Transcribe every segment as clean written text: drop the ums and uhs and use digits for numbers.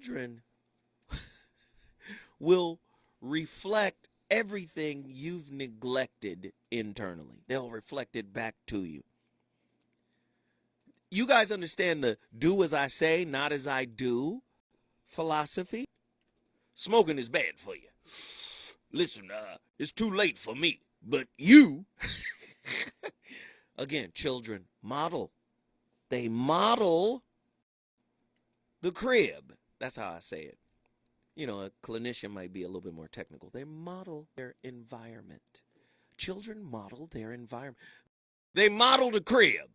children will reflect everything you've neglected internally. They'll reflect it back to you. You guys understand the do as I say, not as I do philosophy? Smoking is bad for you. Listen, it's too late for me, but you, again, children model. They model the crib. That's how I say it. You know, a clinician might be a little bit more technical. They model their environment. Children model their environment. They model the crib.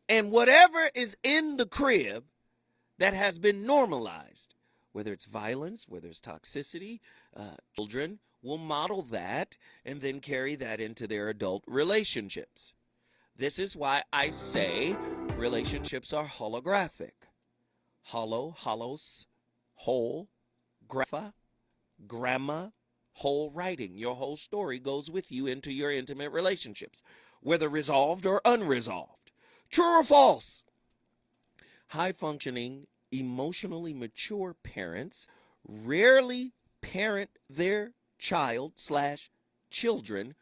And whatever is in the crib that has been normalized, whether it's violence, whether it's toxicity, children will model that and then carry that into their adult relationships. This is why I say relationships are holographic. Holos, whole, grapha, gramma, whole writing. Your whole story goes with you into your intimate relationships, whether resolved or unresolved. True or false? High-functioning, emotionally mature parents rarely parent their child/children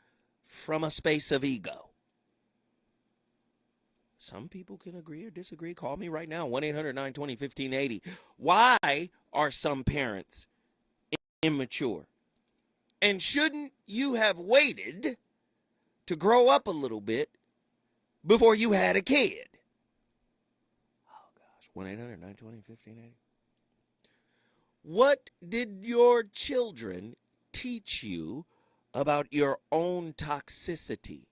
from a space of ego. Some people can agree or disagree. Call me right now, 1-800-920-1580. Why are some parents immature? And shouldn't you have waited to grow up a little bit before you had a kid? Oh, gosh. 1-800-920-1580. What did your children teach you about your own toxicity?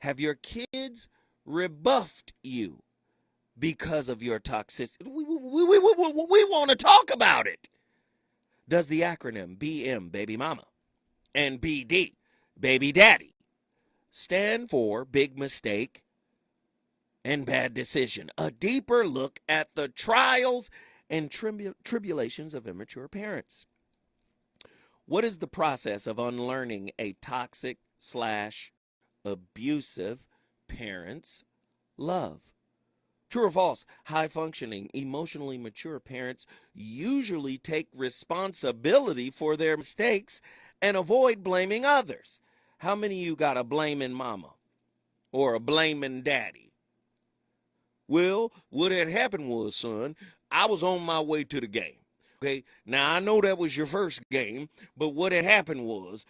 Have your kids rebuffed you because of your toxicity? We want to talk about it. Does the acronym BM, baby mama, and BD, baby daddy, stand for big mistake and bad decision? A deeper look at the trials and tribulations of immature parents. What is the process of unlearning a toxic/abusive parent's love? True or false? High-functioning, emotionally mature parents usually take responsibility for their mistakes and avoid blaming others. How many of you got a blaming mama or a blaming daddy? Well, what had happened was, son, I was on my way to the game. Okay, now I know that was your first game, but what had happened was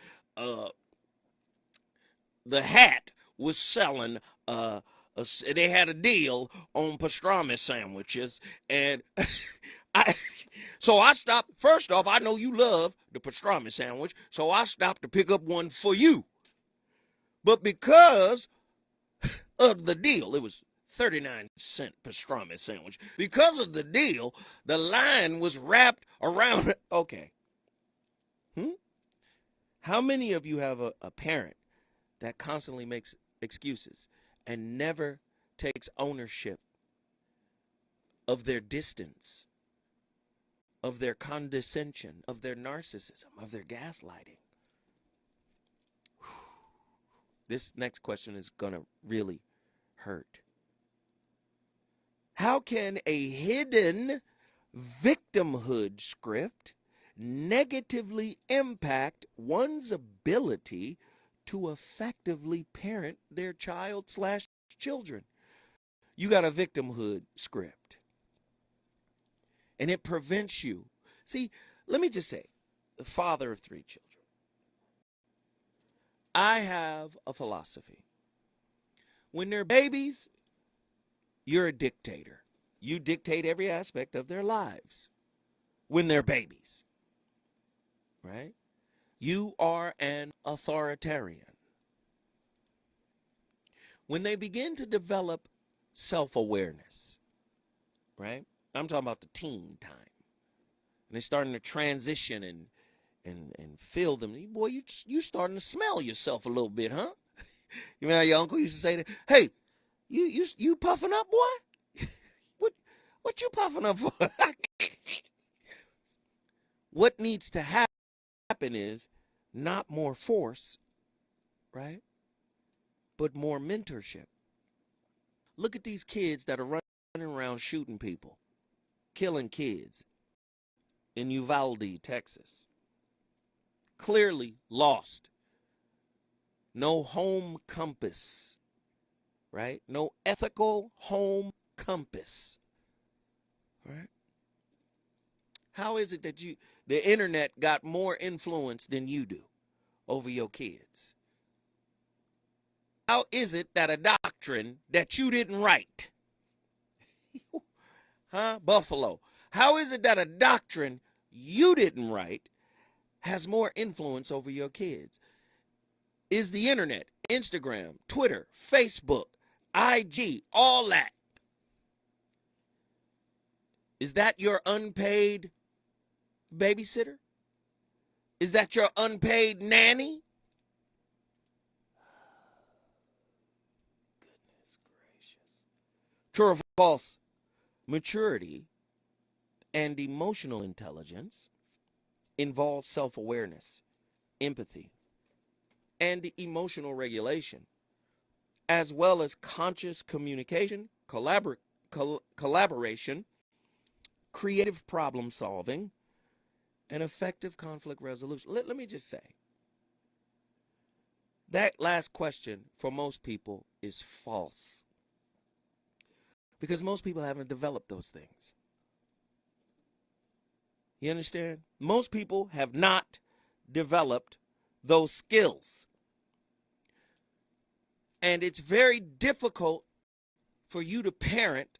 the hat was selling they had a deal on pastrami sandwiches, and so I stopped. First off, I know you love the pastrami sandwich, so I stopped to pick up one for you. But because of the deal, it was 39-cent pastrami sandwich. Because of the deal, the line was wrapped around. Okay. How many of you have a parent that constantly makes excuses and never takes ownership of their distance, of their condescension, of their narcissism, of their gaslighting? This next question is going to really hurt. How can a hidden victimhood script negatively impact one's ability to effectively parent their child/children? You got a victimhood script, and it prevents you. See, let me just say, the father of 3 children, I have a philosophy. When they're babies, you're a dictator. You dictate every aspect of their lives when they're babies, right? You are an authoritarian. When they begin to develop self-awareness, right? I'm talking about the teen time. And they're starting to transition and feel them. Boy, you starting to smell yourself a little bit, huh? You know how your uncle used to say that? Hey, you puffing up, boy? What you puffing up for? What needs to happen is not more force, right? But more mentorship. Look at these kids that are running around shooting people. killing kids in Uvalde, Texas. Clearly lost. No home compass, right? No ethical home compass, right? How is it that the internet got more influence than you do over your kids? How is it that a doctrine that you didn't write, Buffalo? How is it that a doctrine you didn't write has more influence over your kids? Is the internet, Instagram, Twitter, Facebook, IG, all that? Is that your unpaid babysitter? Is that your unpaid nanny? Goodness gracious. True or false? Maturity and emotional intelligence involve self-awareness, empathy, and emotional regulation, as well as conscious communication, collaboration, creative problem solving, and effective conflict resolution. Let me just say, that last question for most people is false, because most people haven't developed those things. You understand? Most people have not developed those skills. And it's very difficult for you to parent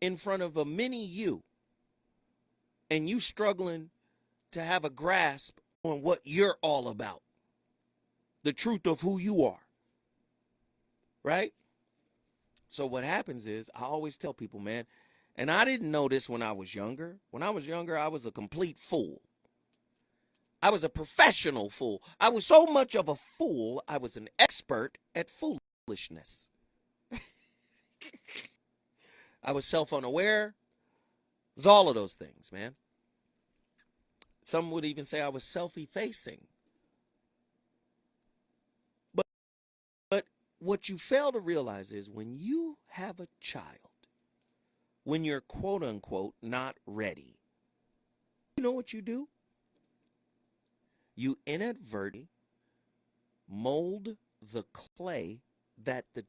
in front of a mini you, and you struggling to have a grasp on what you're all about, the truth of who you are, right? So what happens is, I always tell people, man, and I didn't know this when I was younger. When I was younger, I was a complete fool. I was a professional fool. I was so much of a fool, I was an expert at foolishness. I was self-unaware. It was all of those things, man. Some would even say I was self-effacing. But what you fail to realize is, when you have a child, when you're quote-unquote not ready, you know what you do? You inadvertently mold the clay that the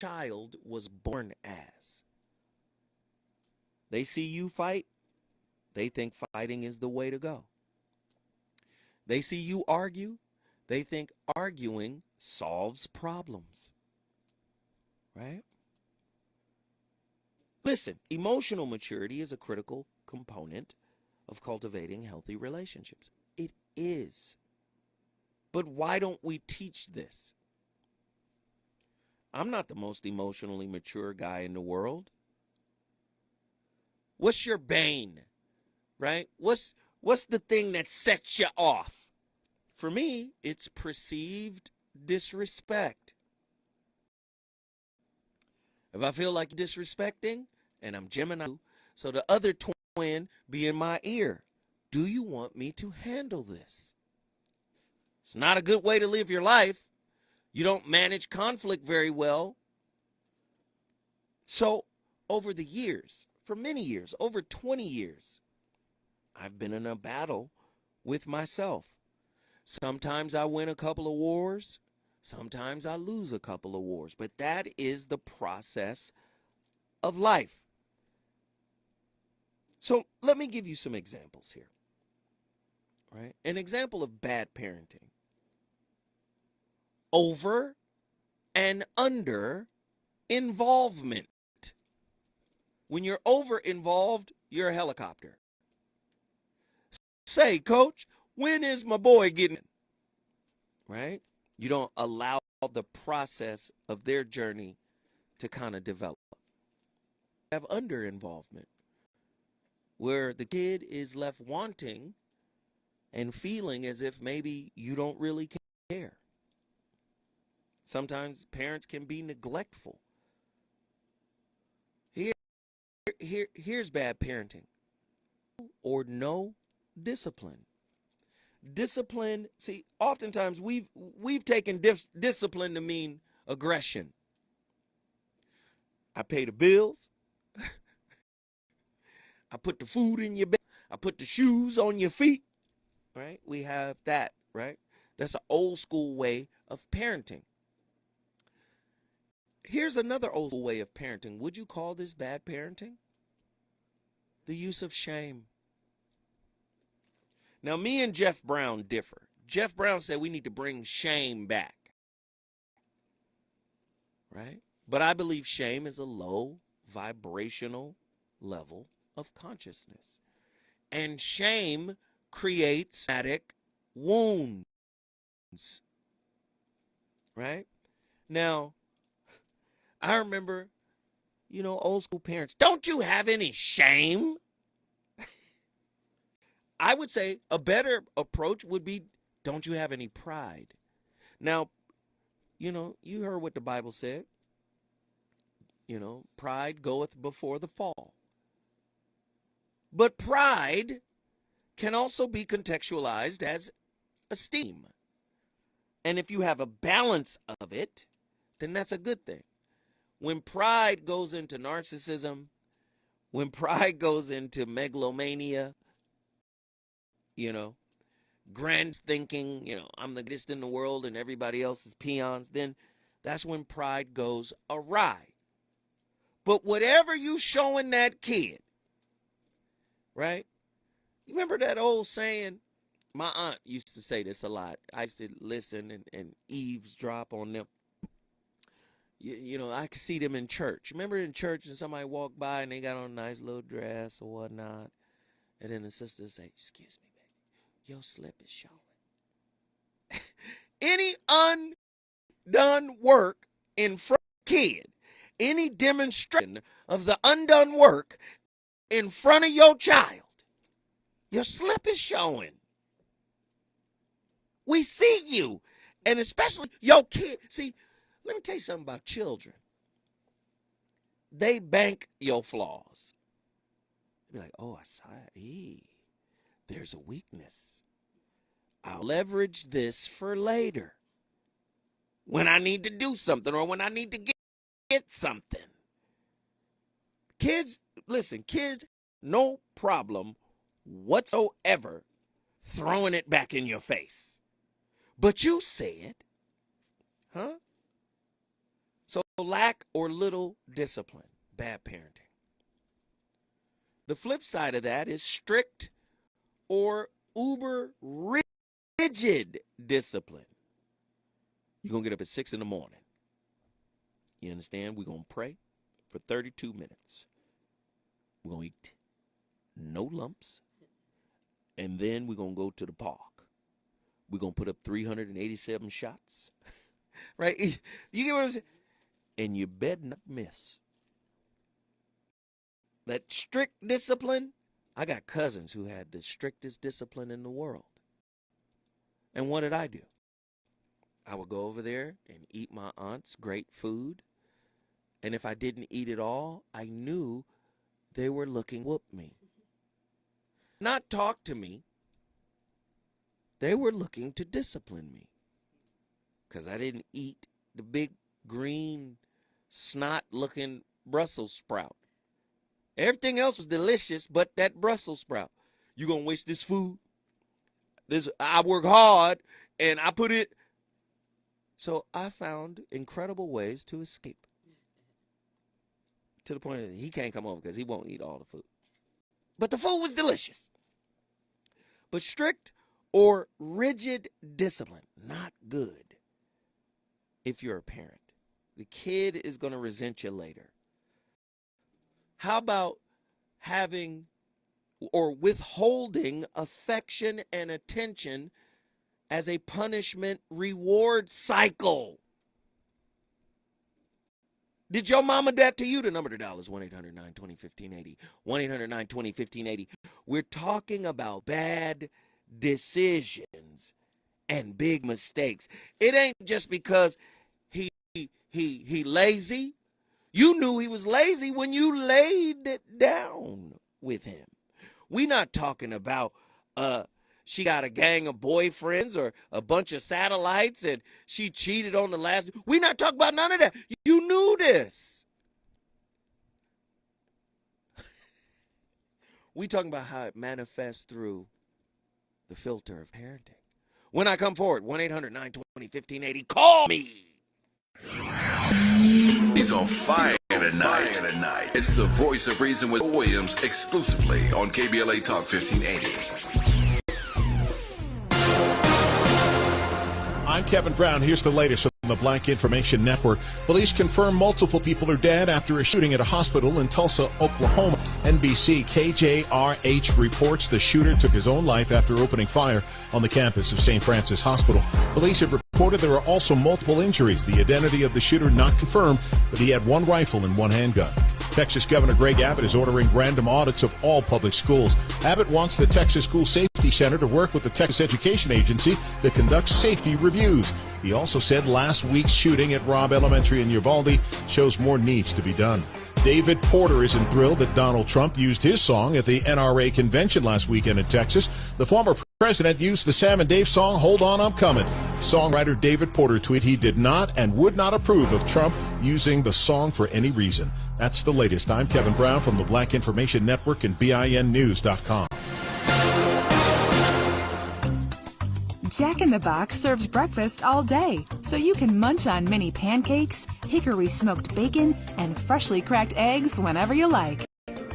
child was born as. They see you fight, they think fighting is the way to go. They see you argue, they think arguing solves problems. Right? Listen, emotional maturity is a critical component of cultivating healthy relationships. It is. But why don't we teach this? I'm not the most emotionally mature guy in the world. What's your bane? Right? What's the thing that sets you off? For me, it's perceived disrespect. If I feel like disrespecting, and I'm Gemini, so the other twin be in my ear, do you want me to handle this? It's not a good way to live your life. You don't manage conflict very well. So over the years, for many years, over 20 years, I've been in a battle with myself. Sometimes I win a couple of wars. Sometimes I lose a couple of wars. But that is the process of life. So let me give you some examples here. Right? An example of bad parenting. Over and under involvement. When you're over involved, you're a helicopter. Say, coach, when is my boy getting in? Right? You don't allow the process of their journey to kind of develop. Have under involvement, where the kid is left wanting and feeling as if maybe you don't really care. Sometimes parents can be neglectful. Here's bad parenting. Or no discipline. Discipline, see, oftentimes we've taken discipline to mean aggression. I pay the bills. I put the food in your bed. I put the shoes on your feet. Right? We have that, right? That's an old school way of parenting. Here's another old school way of parenting. Would you call this bad parenting? The use of shame. Now, me and Jeff Brown differ. Jeff Brown said we need to bring shame back. Right? But I believe shame is a low vibrational level of consciousness. And shame creates traumatic wounds. Right? Now, I remember, old school parents, don't you have any shame? I would say a better approach would be, don't you have any pride? Now, you heard what the Bible said. Pride goeth before the fall. But pride can also be contextualized as esteem. And if you have a balance of it, then that's a good thing. When pride goes into narcissism, when pride goes into megalomania, grand thinking, I'm the greatest in the world and everybody else is peons, then that's when pride goes awry. But whatever you showing that kid, right? You remember that old saying? My aunt used to say this a lot. I used to listen and eavesdrop on them. I could see them in church. Remember in church and somebody walked by and they got on a nice little dress or whatnot. And then the sister would say, excuse me, baby, your slip is showing. Any undone work in front of the kid, any demonstration of the undone work in front of your child, your slip is showing. We see you. And especially your kid. See, let me tell you something about children. They bank your flaws. They'll be like, oh, I saw it. There's a weakness. I'll leverage this for later. When I need to do something or when I need to get something. Kids, listen, kids, no problem whatsoever throwing it back in your face. But you said, huh? So lack or little discipline, bad parenting. The flip side of that is strict or uber rigid discipline. You're going to get up at 6 in the morning. You understand? We're going to pray for 32 minutes. We're going to eat no lumps. And then we're going to go to the park. We're going to put up 387 shots. Right? You get what I'm saying? And you better not miss. That strict discipline, I got cousins who had the strictest discipline in the world. And what did I do? I would go over there and eat my aunt's great food. And if I didn't eat it all, I knew they were looking to whoop me. Not talk to me. They were looking to discipline me. Because I didn't eat the big green snot-looking Brussels sprout. Everything else was delicious, but that Brussels sprout. You gonna waste this food? I work hard, and I put it. So I found incredible ways to escape. To the point that he can't come over because he won't eat all the food. But the food was delicious. But strict or rigid discipline, not good if you're a parent. The kid is going to resent you later. How about having or withholding affection and attention as a punishment reward cycle? Did your mama that to you? The number to dial is 1-800-920-1580. 1-800-920-1580. We're talking about bad decisions and big mistakes. It ain't just because he lazy. You knew he was lazy when you laid it down with him. We not talking about she got a gang of boyfriends or a bunch of satellites and she cheated on the last. We not talking about none of that. You knew this. We talking about how it manifests through the filter of parenting. When I come forward, 1-800-920-1580. Call me. He's on fire tonight. It's the voice of reason with Williams exclusively on KBLA Talk 1580. I'm Kevin Brown. Here's the latest on the Black Information Network. Police confirm multiple people are dead after a shooting at a hospital in Tulsa, Oklahoma. NBC KJRH reports the shooter took his own life after opening fire on the campus of St. Francis Hospital. Police have reported there are also multiple injuries. The identity of the shooter not confirmed, but he had one rifle and one handgun. Texas Governor Greg Abbott is ordering random audits of all public schools. Abbott wants the Texas School Safety Center to work with the Texas Education Agency to conduct safety reviews. He also said last week's shooting at Robb Elementary in Uvalde shows more needs to be done. David Porter isn't thrilled that Donald Trump used his song at the NRA convention last weekend in Texas. The former president used the Sam and Dave song, Hold On, I'm Coming. Songwriter David Porter tweeted he did not and would not approve of Trump using the song for any reason. That's the latest. I'm Kevin Brown from the Black Information Network and BINnews.com. Jack in the Box serves breakfast all day, so you can munch on mini pancakes, hickory smoked bacon, and freshly cracked eggs whenever you like.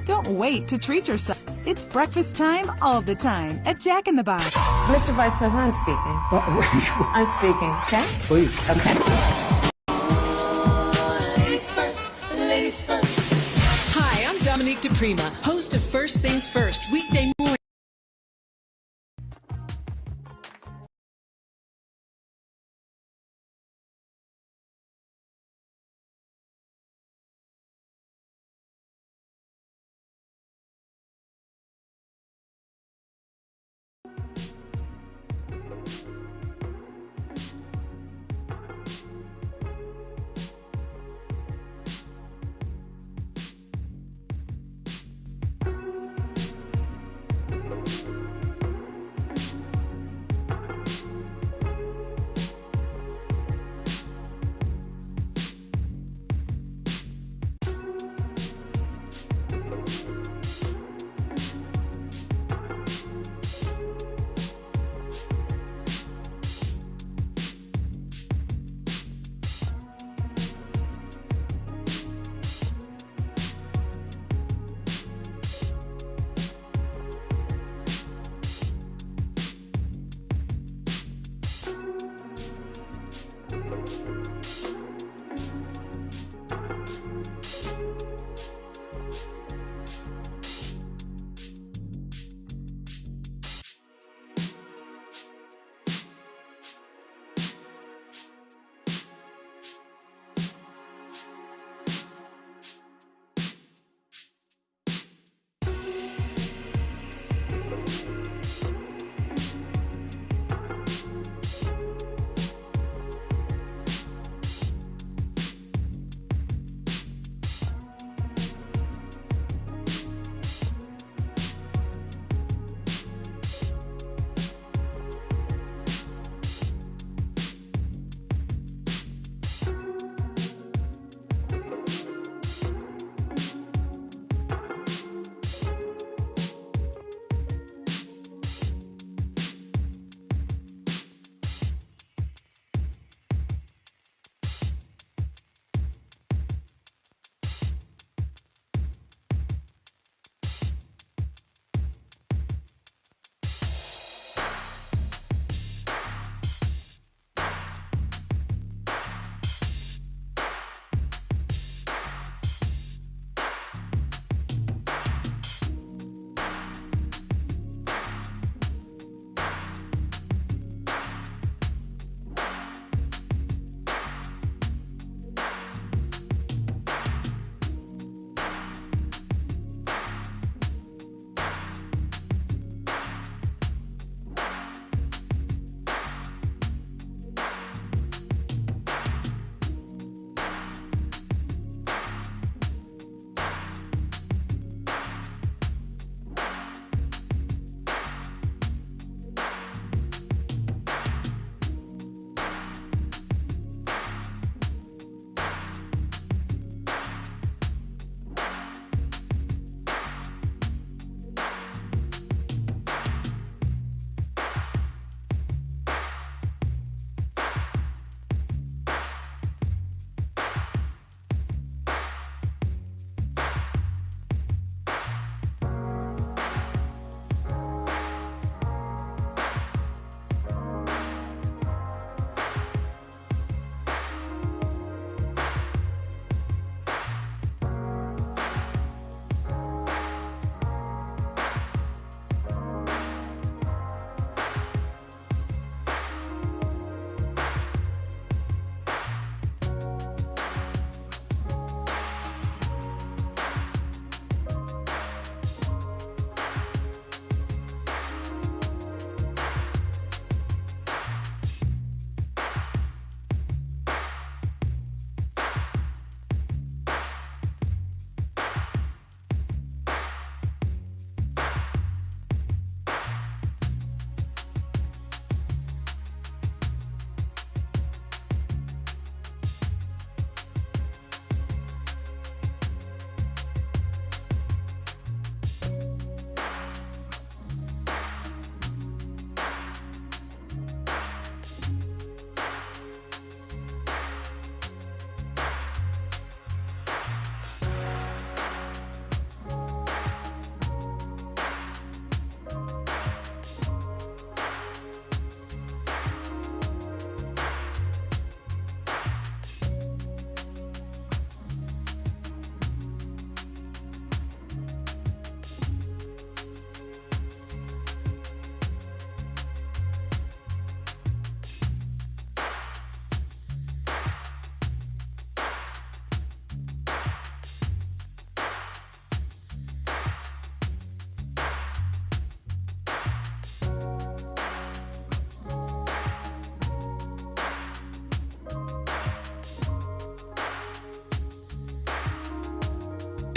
Don't wait to treat yourself. It's breakfast time all the time at Jack in the Box. Mr. Vice President, I'm speaking. I'm speaking, okay? Please. Okay. Ladies first, ladies first. Hi, I'm Dominique DePrima, host of First Things First, weekday morning.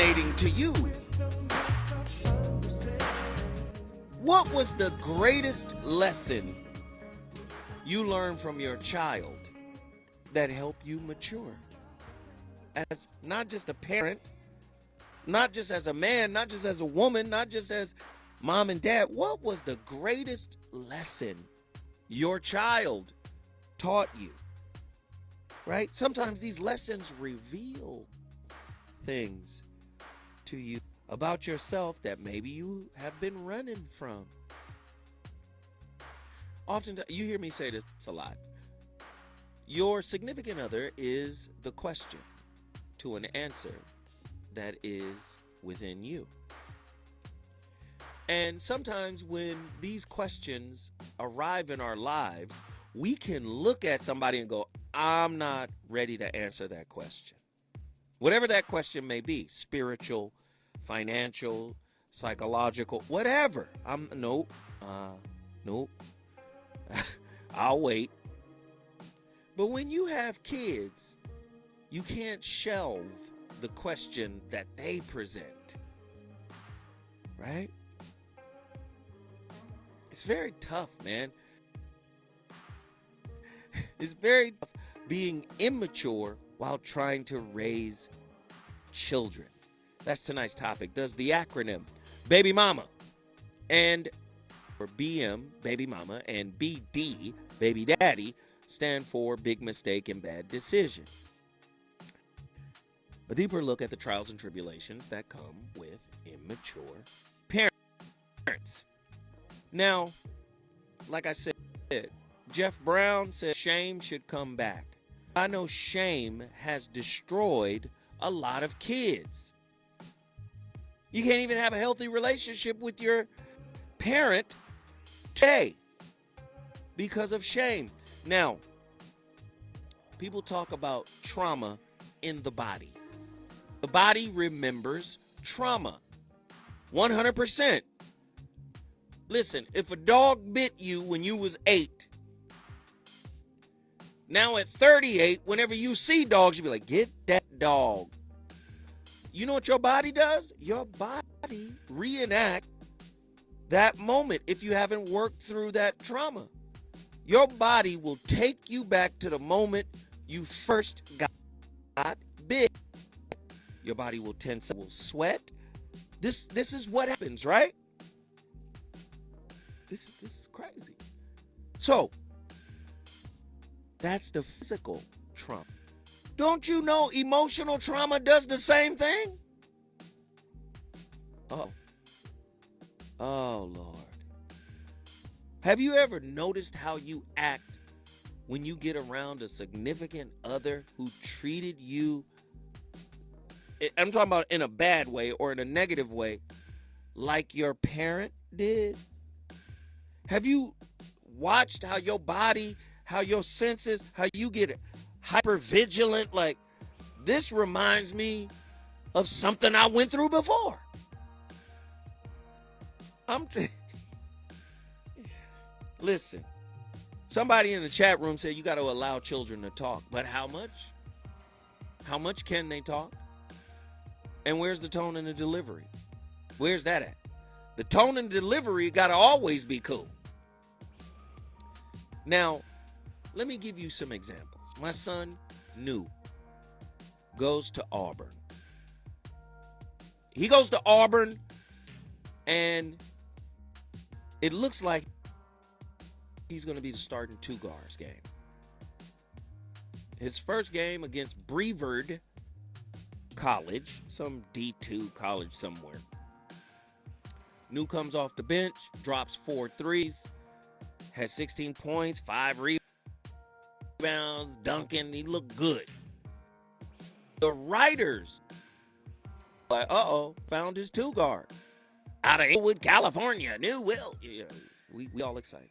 to you. What was the greatest lesson you learned from your child that helped you mature? As not just a parent, not just as a man, not just as a woman, not just as mom and dad. What was the greatest lesson your child taught you? Right? Sometimes these lessons reveal things to you about yourself that maybe you have been running from. Often, you hear me say this a lot. Your significant other is the question to an answer that is within you. And sometimes when these questions arrive in our lives, we can look at somebody and go, I'm not ready to answer that question. Whatever that question may be, spiritual, financial, psychological, whatever. Nope. I'll wait. But when you have kids, you can't shelve the question that they present. Right? It's very tough, man. It's very tough being immature while trying to raise children. That's tonight's topic. Does the acronym baby mama and or BM, baby mama, and BD, baby daddy, stand for big mistake and bad decision? A deeper look at the trials and tribulations that come with immature parents. Now, like I said, Jeff Brown said shame should come back. I know shame has destroyed a lot of kids. You can't even have a healthy relationship with your parent today because of shame. Now, people talk about trauma in the body. The body remembers trauma 100%. Listen, if a dog bit you when you was 8, now at 38, whenever you see dogs, you be like, get that dog. You know what your body does? Your body reenact that moment if you haven't worked through that trauma. Your body will take you back to the moment you first got bit. Your body will tense, will sweat. This is what happens, right? This is crazy. So, that's the physical trauma. Don't you know emotional trauma does the same thing? Oh, Lord. Have you ever noticed how you act when you get around a significant other who treated you, I'm talking about in a bad way or in a negative way, like your parent did? Have you watched how your body, how your senses, how you get hyper vigilant? Like, this reminds me of something I went through before. Listen, somebody in the chat room said you got to allow children to talk, but how much? How much can they talk? And where's the tone and the delivery? Where's that at? The tone and delivery got to always be cool. Now, let me give you some examples. My son, New, goes to Auburn. He goes to Auburn, and it looks like he's going to be the starting two guards game. His first game against Brevard College, some D2 college somewhere. New comes off the bench, drops 4 threes, has 16 points, 5 rebounds, dunking. He looked good. The writers like, found his two guard out of Inglewood, California. New Will. Yeah, we all excited.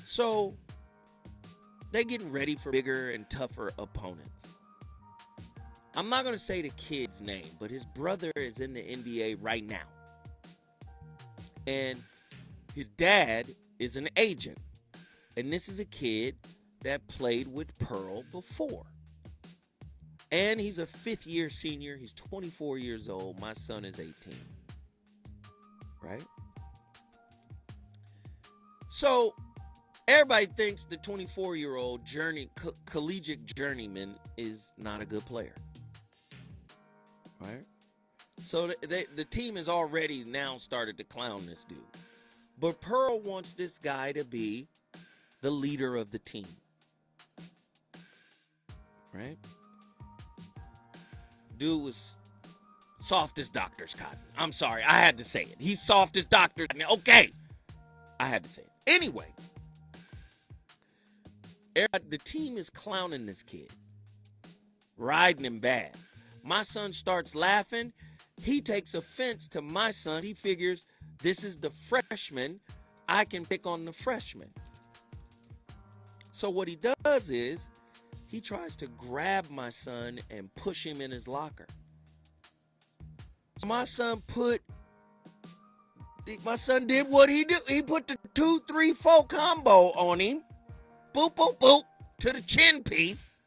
So they getting ready for bigger and tougher opponents. I'm not going to say the kid's name, but his brother is in the NBA right now. And his dad is an agent. And this is a kid that played with Pearl before. And he's a fifth-year senior. He's 24 years old. My son is 18. Right? So everybody thinks the 24-year-old collegiate journeyman is not a good player. Right? So the team has already now started to clown this dude. But Pearl wants this guy to be the leader of the team. Right? Dude was soft as doctor's cotton. I'm sorry, I had to say it. He's soft as doctor's cotton. Okay. I had to say it. Anyway, the team is clowning this kid. Riding him bad. My son starts laughing. He takes offense to my son. He figures this is the freshman. I can pick on the freshman. So what he does is he tries to grab my son and push him in his locker. So my son did what he do. He put the 2-3-4 combo on him. Boop, boop, boop, to the chin piece.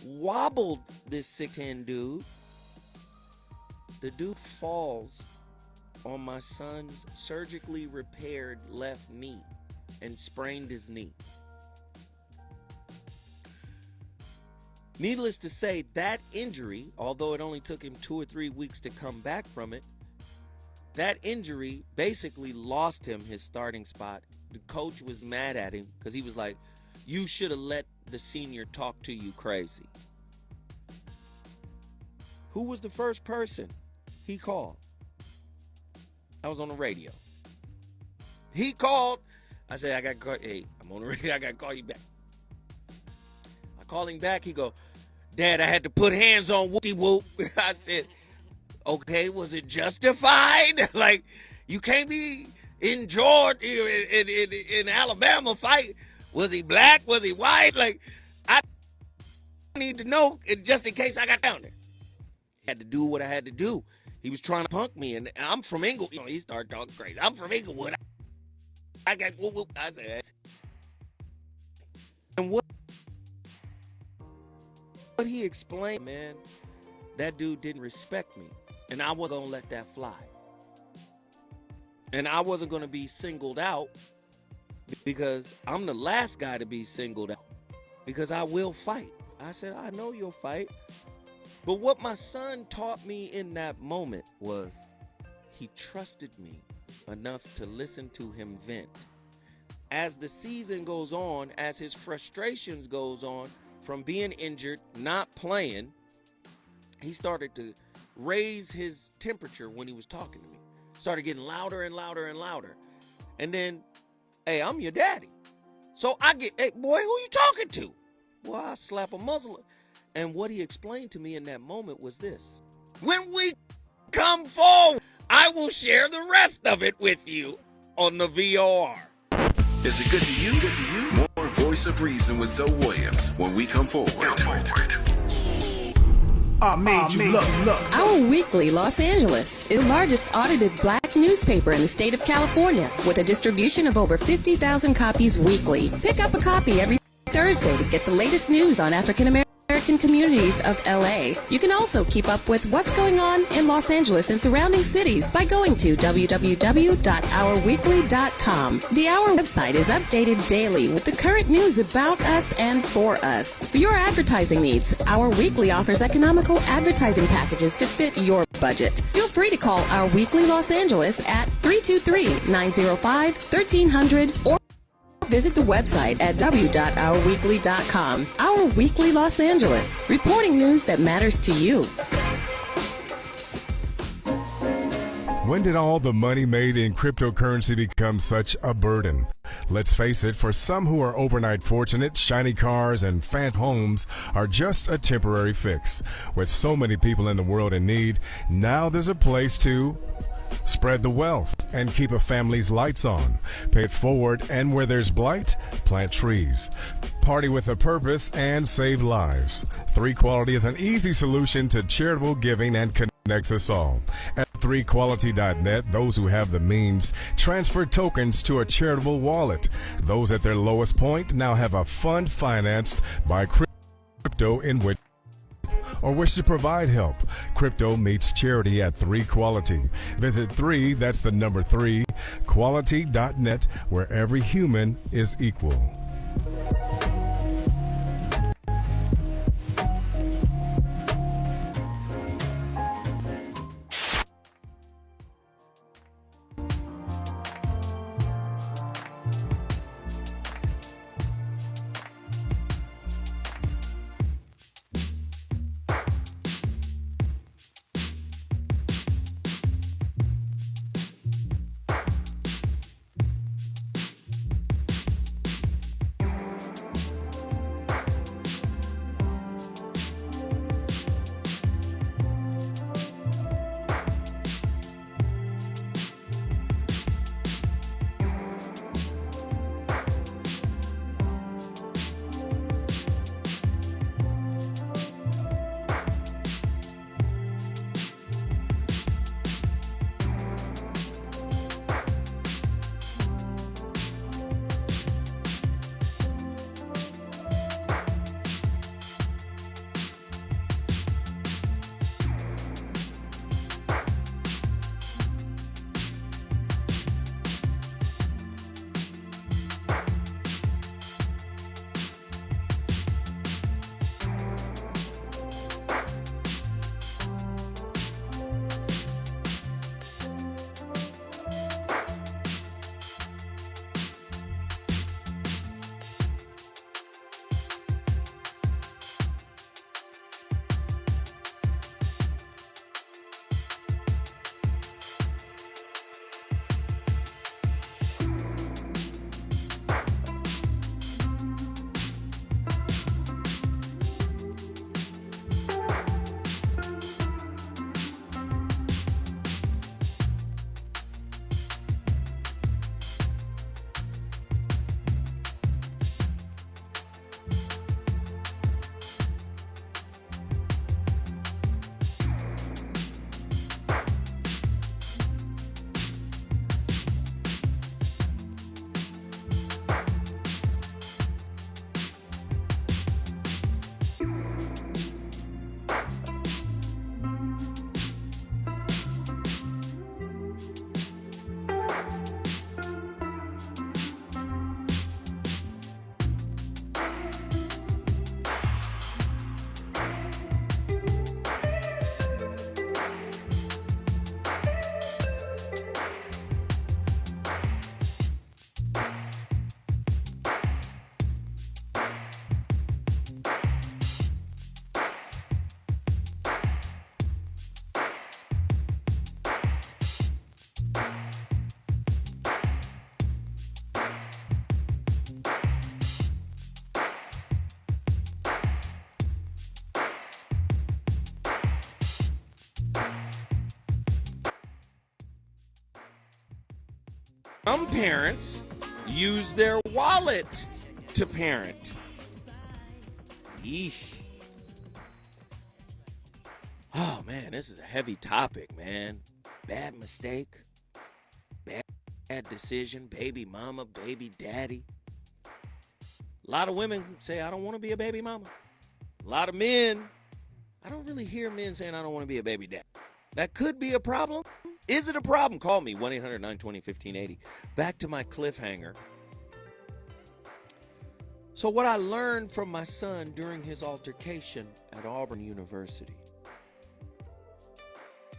Wobbled this 6'10" dude. The dude falls on my son's surgically repaired left knee and sprained his knee. Needless to say, that injury, although it only took him 2 or 3 weeks to come back from it, that injury basically lost him his starting spot. The coach was mad at him because he was like, you should have let the senior talk to you crazy. Who was the first person he called? I was on the radio. He called. I said, hey, I'm on the radio. I got to call you back. I called him back. He go, Dad, I had to put hands on Whoopty Whoop. I said, okay, was it justified? Like, you can't be in Georgia, in Alabama fight. Was he black? Was he white? Like, I need to know just in case I got down there. Had to do what I had to do. He was trying to punk me, and I'm from Inglewood. You know, he started talking crazy. I'm from Inglewood. I got whoop whoop. I said, and what he explained, man, that dude didn't respect me, and I wasn't gonna let that fly. And I wasn't gonna be singled out because I'm the last guy to be singled out because I will fight. I said, I know you'll fight. But what my son taught me in that moment was he trusted me enough to listen to him vent. As the season goes on, as his frustrations goes on from being injured, not playing, he started to raise his temperature when he was talking to me. Started getting louder and louder and louder. And then, hey, I'm your daddy. So I get, hey, boy, who you talking to? Well, I slap a muzzle. And what he explained to me in that moment was this. When we come forward, I will share the rest of it with you on the VOR. Is it good to you? More Voice of Reason with Zoe Williams when we come forward. I made you look. Our Weekly Los Angeles is the largest audited black newspaper in the state of California with a distribution of over 50,000 copies weekly. Pick up a copy every Thursday to get the latest news on African American communities of LA. You can also keep up with what's going on in Los Angeles and surrounding cities by going to www.ourweekly.com. The Hour website is updated daily with the current news about us and for us. For your advertising needs, Our Weekly offers economical advertising packages to fit your budget. Feel free to call Our Weekly Los Angeles at 323-905-1300 or visit the website at w.ourweekly.com. Our Weekly Los Angeles, reporting news that matters to you. When did all the money made in cryptocurrency become such a burden? Let's face it, for some who are overnight fortunate, shiny cars and phantom homes are just a temporary fix. With so many people in the world in need, now there's a place to spread the wealth and keep a family's lights on. Pay it forward, and where there's blight, plant trees. Party with a purpose and save lives. 3Quality is an easy solution to charitable giving and connects us all. At 3Quality.net, those who have the means transfer tokens to a charitable wallet. Those at their lowest point now have a fund financed by crypto in which or wish to provide help, Crypto meets charity at 3 Quality. Visit 3, that's the number 3, quality.net, where every human is equal. Some parents use their wallet to parent. Yeesh. Oh, man, this is a heavy topic, man. Bad mistake, bad decision, baby mama, baby daddy. A lot of women say, I don't want to be a baby mama. A lot of men, I don't really hear men saying, I don't want to be a baby dad. That could be a problem. Is it a problem? Call me, 1-800-920-1580. Back to my cliffhanger. So what I learned from my son during his altercation at Auburn University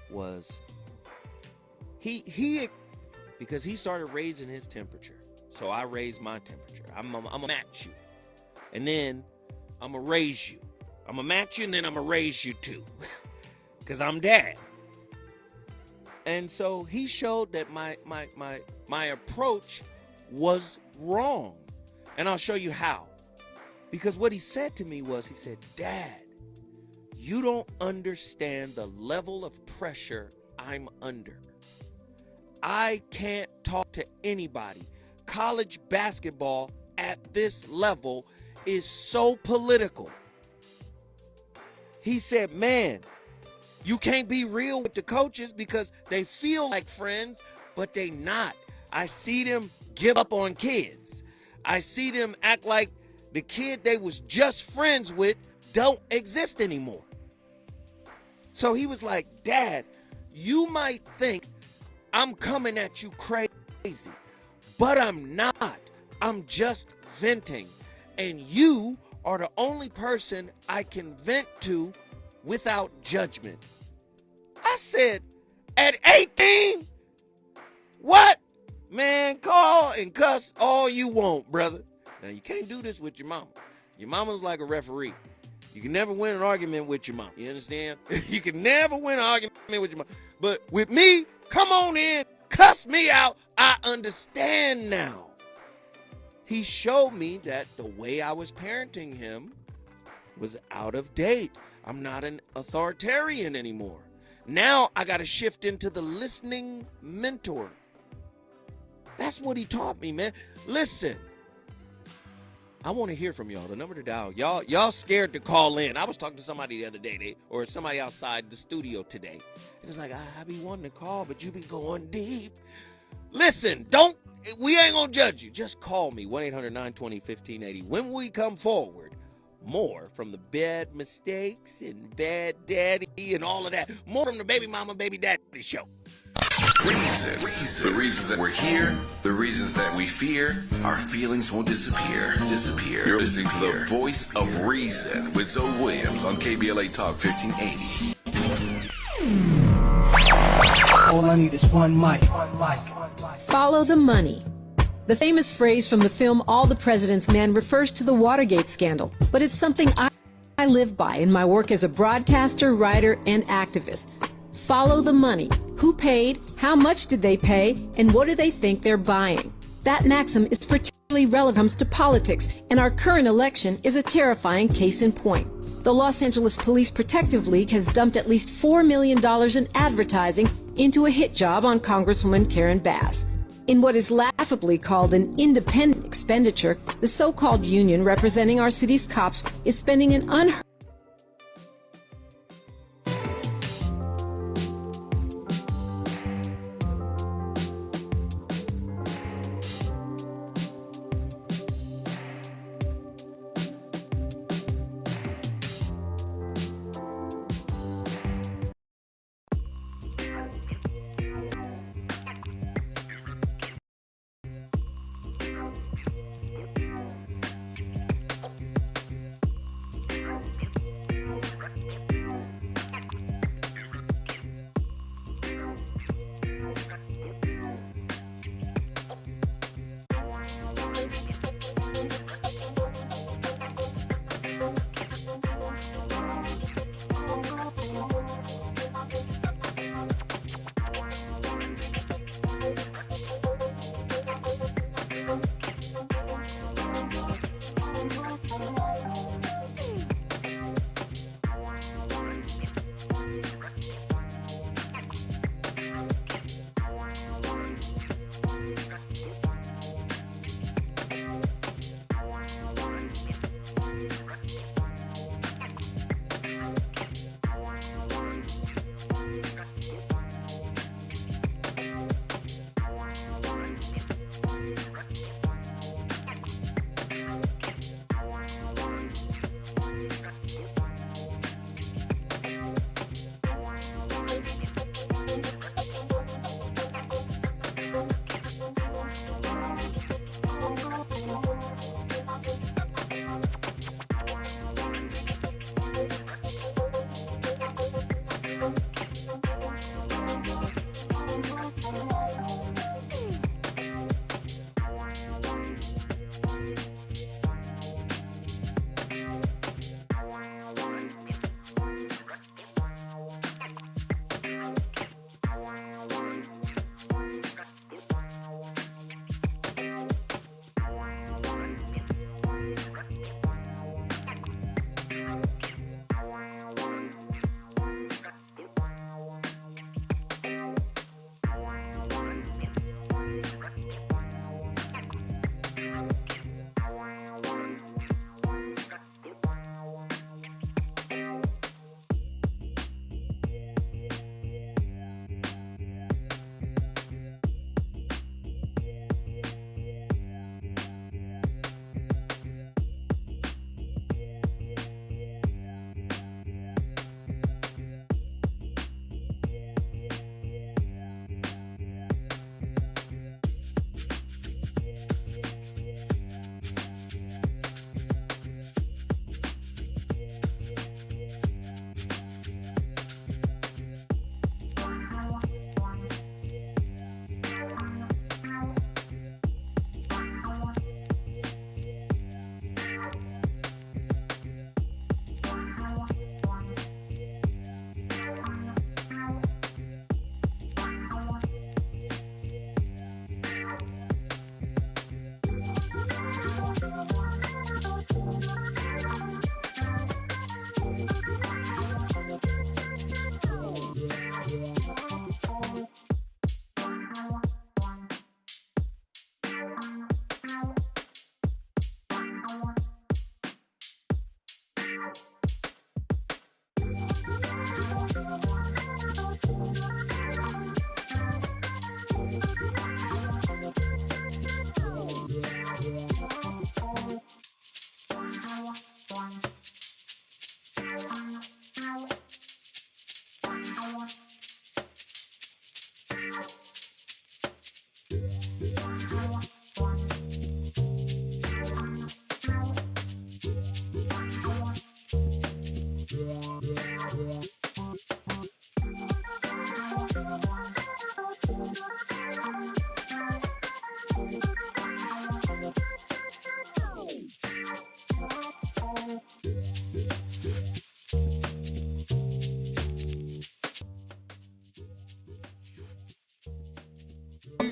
was he because he started raising his temperature. So I raised my temperature. I'm gonna match you. And then I'm gonna raise you. I'm gonna match you and then I'm gonna raise you too. Because I'm dad. And so he showed that my approach was wrong. And I'll show you how. Because what he said to me was, he said, Dad, you don't understand the level of pressure I'm under. I can't talk to anybody. College basketball at this level is so political. He said, man, you can't be real with the coaches because they feel like friends, but they not. I see them give up on kids. I see them act like the kid they was just friends with don't exist anymore. So he was like, Dad, you might think I'm coming at you crazy, but I'm not. I'm just venting. And you are the only person I can vent to without judgment. I said, at 18? What? Man, call and cuss all you want, brother. Now, you can't do this with your mama. Your mama's like a referee. You can never win an argument with your mom. You understand? You can never win an argument with your mom. But with me, come on in, cuss me out. I understand now. He showed me that the way I was parenting him was out of date. I'm not an authoritarian anymore. Now I got to shift into the listening mentor. That's what he taught me, man. Listen. I want to hear from y'all. The number to dial. Y'all scared to call in. I was talking to somebody the other day, or somebody outside the studio today. It was like, I be wanting to call, but you be going deep. Listen, we ain't going to judge you. Just call me, 1-800-920-1580. When we come forward, more from the bad mistakes and bad daddy and all of that. More from the baby mama, baby daddy show. Reasons. The reasons that we're here, the reasons that we fear, our feelings won't disappear. You're listening to the voice of reason with ZO Williams on KBLA Talk 1580. All I need is one mic. Follow the money. The famous phrase from the film All the President's Men refers to the Watergate scandal, but it's something I live by in my work as a broadcaster, writer, and activist. Follow the money. Who paid? How much did they pay? And what do they think they're buying? That maxim is particularly relevant when it comes to politics, and our current election is a terrifying case in point. The Los Angeles Police Protective League has dumped at least $4 million in advertising into a hit job on Congresswoman Karen Bass. In what is laughably called an independent expenditure, the so-called union representing our city's cops is spending an unheard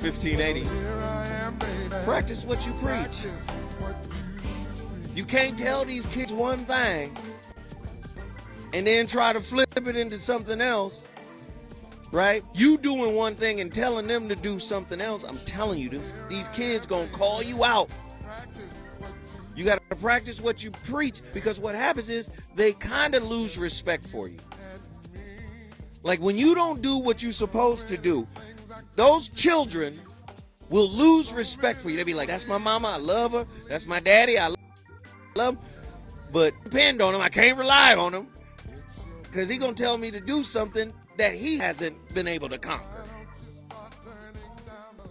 1580. Practice what you preach. You can't tell these kids one thing and then try to flip it into something else, right? You doing one thing and telling them to do something else. I'm telling you, these kids gonna call you out. You got to practice what you preach, because what happens is they kind of lose respect for you. Like when you don't do what you're supposed to do, those children will lose respect for you. They'll be like, that's my mama, I love her. That's my daddy, I love him. But depend on him, I can't rely on him, because he's going to tell me to do something that he hasn't been able to conquer.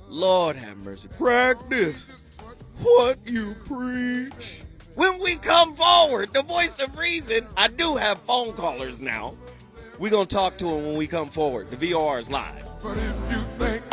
Lord have mercy. Practice what you preach. When we come forward, the voice of reason, I do have phone callers now. We're going to talk to them when we come forward. The VOR is live. But if you think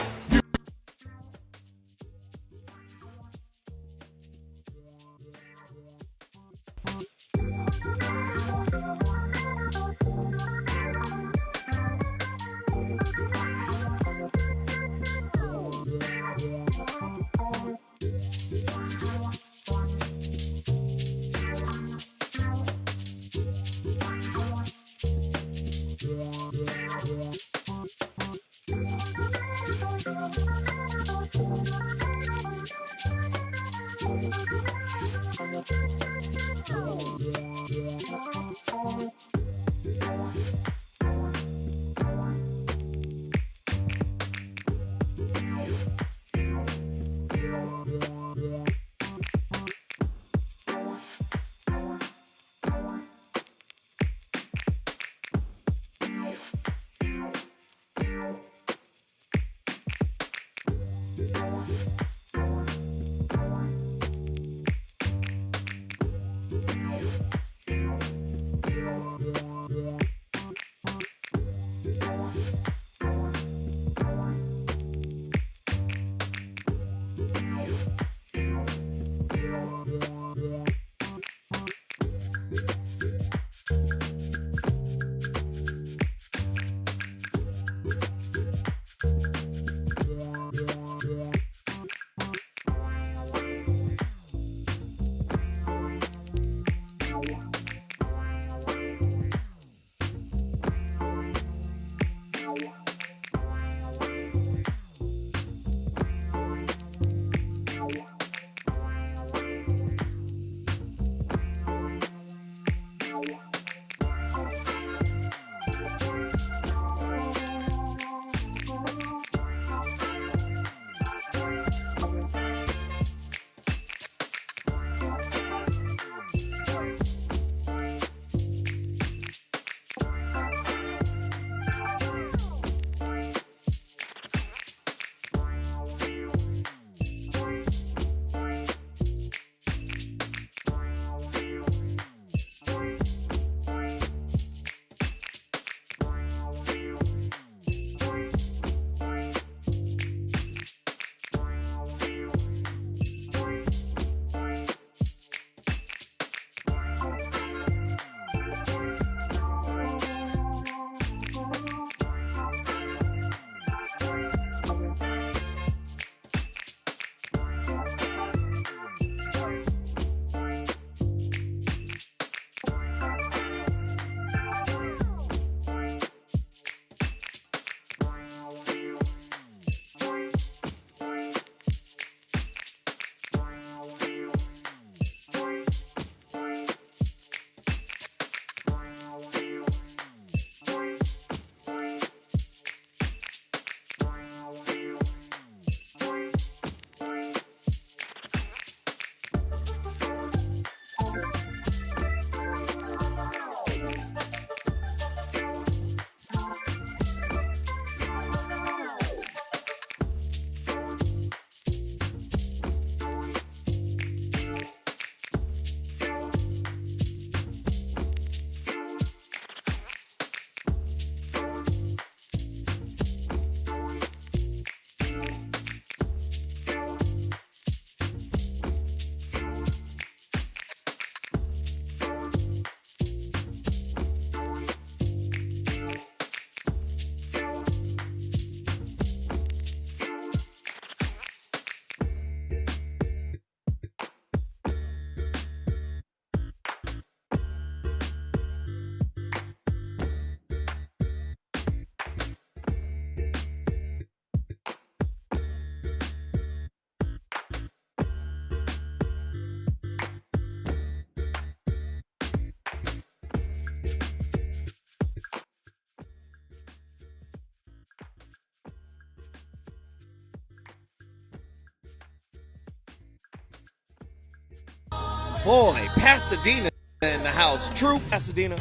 Boy, Pasadena in the house. True, Pasadena.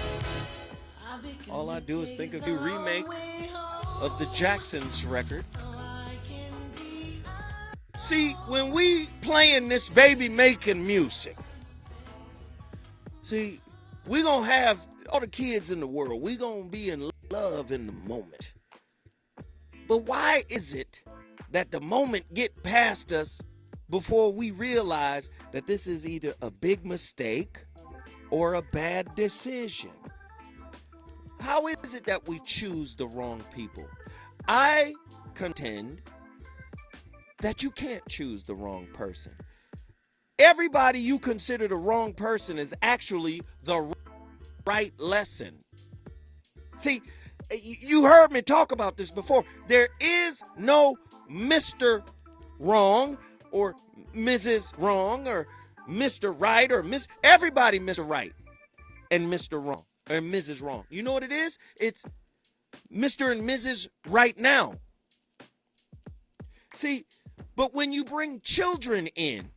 All I do is think of the remake of the Jacksons record. See, when we playing this baby making music, see, we gonna have all the kids in the world. We gonna be in love in the moment. But why is it that the moment get past us before we realize that this is either a big mistake or a bad decision? How is it that we choose the wrong people? I contend that you can't choose the wrong person. Everybody you consider the wrong person is actually the right lesson. See, you heard me talk about this before. There is no Mr. Wrong or Mrs. Wrong or Mr. Right or Miss. Everybody Mr. Right and Mr. Wrong or Mrs. Wrong. You know what it is? It's Mr. and Mrs. Right now. See, but when you bring children in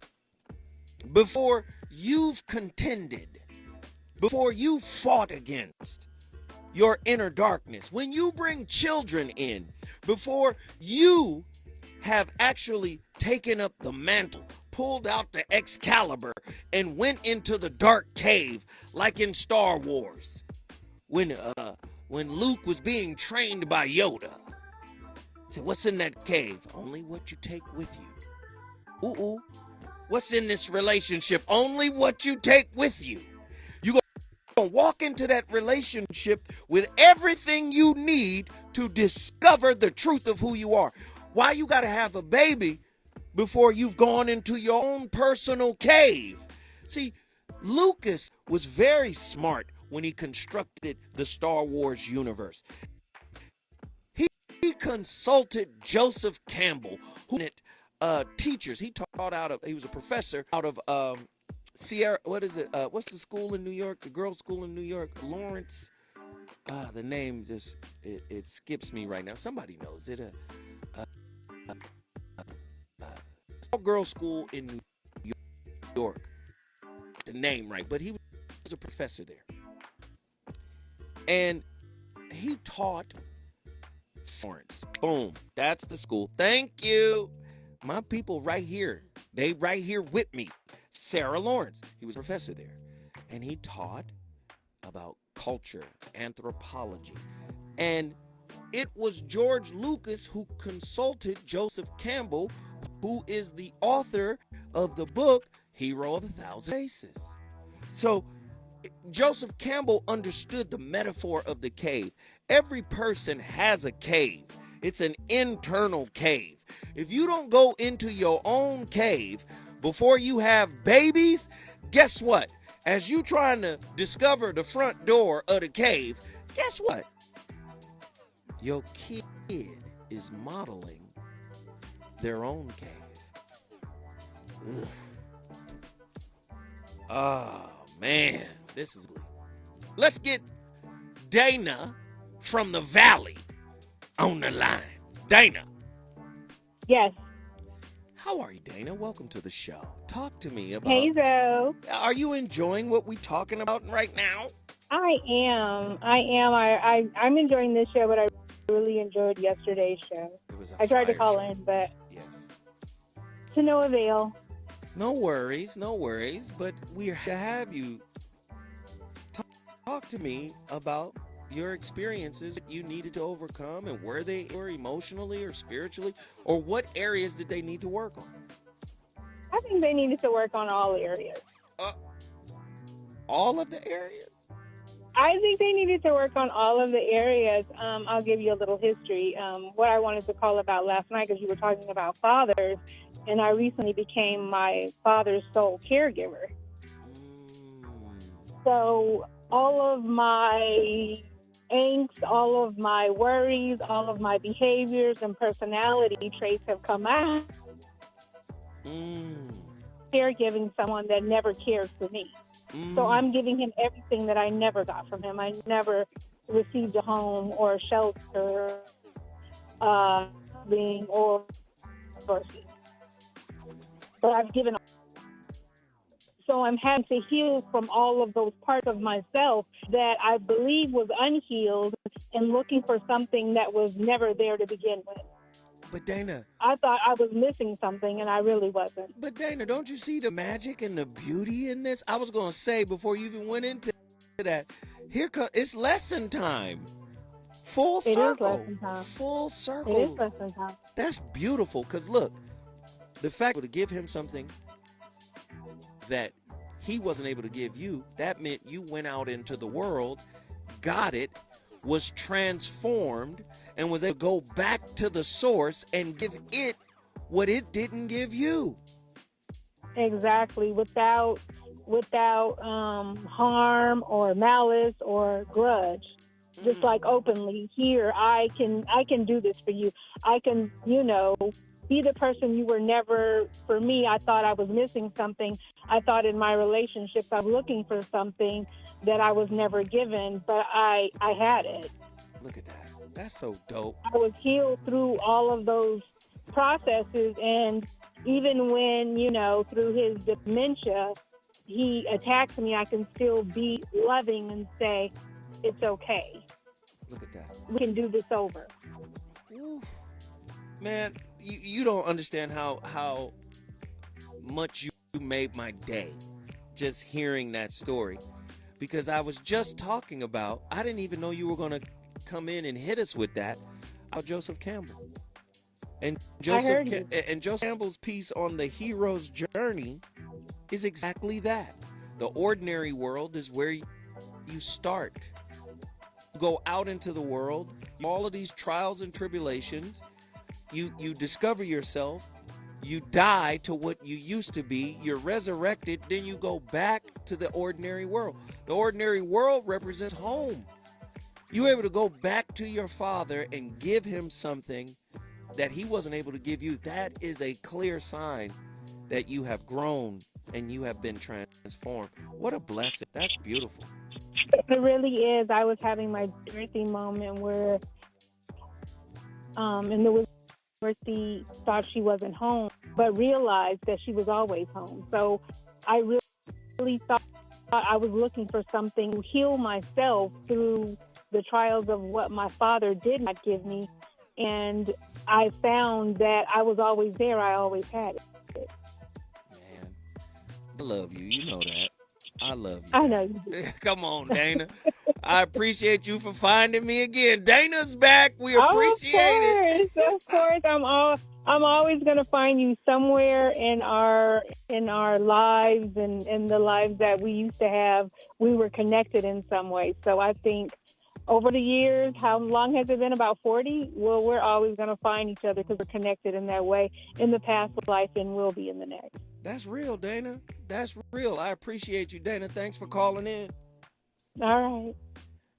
before you've contended, before you fought against your inner darkness, when you bring children in before you have actually taken up the mantle, pulled out the Excalibur, and went into the dark cave like in Star Wars, when Luke was being trained by Yoda. So what's in that cave? Only what you take with you. Ooh. What's in this relationship? Only what you take with you. You gonna walk into that relationship with everything you need to discover the truth of who you are. Why you gotta have a baby before you've gone into your own personal cave? See, Lucas was very smart when he constructed the Star Wars universe. He consulted Joseph Campbell, who teachers. He was a professor out of Sierra. What is it? What's the school in New York? The girls' school in New York? Lawrence. The name just it skips me right now. Somebody knows it. All-girls school in New York. The name right, but he was a professor there, and he taught Lawrence. Boom, that's the school. Thank you. My people right here, they right here with me. Sarah Lawrence, he was a professor there, and he taught about culture, anthropology, and it was George Lucas who consulted Joseph Campbell, who is the author of the book Hero of a Thousand Faces. So Joseph Campbell understood the metaphor of the cave. Every person has a cave. It's an internal cave. If you don't go into your own cave before you have babies, guess what? As you trying to discover the front door of the cave, guess what? Your kid is modeling their own cave. Ugh. Oh, man. This is good. Let's get Dana from the Valley on the line. Dana. Yes. How are you, Dana? Welcome to the show. Talk to me about... Hey, Zo. Are you enjoying what we're talking about right now? I am. I'm enjoying this show, but I really enjoyed yesterday's show. I tried to call in, but yes, to no avail. No worries, but we're here to have you talk to me about your experiences that you needed to overcome and where they were emotionally or spiritually, or what areas did they need to work on? I think they needed to work on all areas. All of the areas? I think they needed to work on all of the areas. I'll give you a little history. What I wanted to call about last night, because you were talking about fathers, and I recently became my father's sole caregiver. So all of my angst, all of my worries, all of my behaviors and personality traits have come out. Caregiving someone that never cared for me. So I'm giving him everything that I never got from him. I never received a home or a shelter, being or sources. But I've given. So I'm having to heal from all of those parts of myself that I believe was unhealed and looking for something that was never there to begin with. But Dana, I thought I was missing something, and I really wasn't. but Dana, don't you see the magic and the beauty in this? I was going to say before you even went into that, it's lesson time. Full circle. It is lesson time. Full circle. It is lesson time. That's beautiful, because look, the fact to give him something that he wasn't able to give you, that meant you went out into the world, got it, was transformed, and was able to go back to the source and give it what it didn't give you. Exactly, without harm or malice or grudge. Just like openly, here, I can do this for you. I can, be the person you were never. For me, I thought I was missing something. I thought in my relationships I was looking for something that I was never given, but I had it. Look at that. That's so dope. I was healed through all of those processes, and even when, through his dementia, he attacks me, I can still be loving and say, it's okay. Look at that. We can do this over. Ooh. Man, you don't understand how much you made my day just hearing that story. Because I was just talking about, I didn't even know you were going to come in and hit us with that, about Joseph Campbell. And Joseph Campbell's piece on the hero's journey is exactly that. The ordinary world is where you start. You go out into the world, all of these trials and tribulations, you discover yourself, you die to what you used to be, you're resurrected, then you go back to the ordinary world. The ordinary world represents home. You're able to go back to your father and give him something that he wasn't able to give you. That is a clear sign that you have grown and you have been transformed. What a blessing. That's beautiful. It really is. I was having my birthday moment where and there was Dorothy thought she wasn't home, but realized that she was always home. So I really thought I was looking for something to heal myself through the trials of what my father did not give me. And I found that I was always there. I always had it. Man, I love you. You know that. I love you. I know you do. Come on, Dana. I appreciate you for finding me again. Dana's back. We appreciate it. Of course. I'm always going to find you somewhere in our lives and in the lives that we used to have. We were connected in some way. So I think over the years, how long has it been? About 40? Well, we're always going to find each other because we're connected in that way in the past life and will be in the next. That's real, Dana. That's real. I appreciate you, Dana. Thanks for calling in. All right.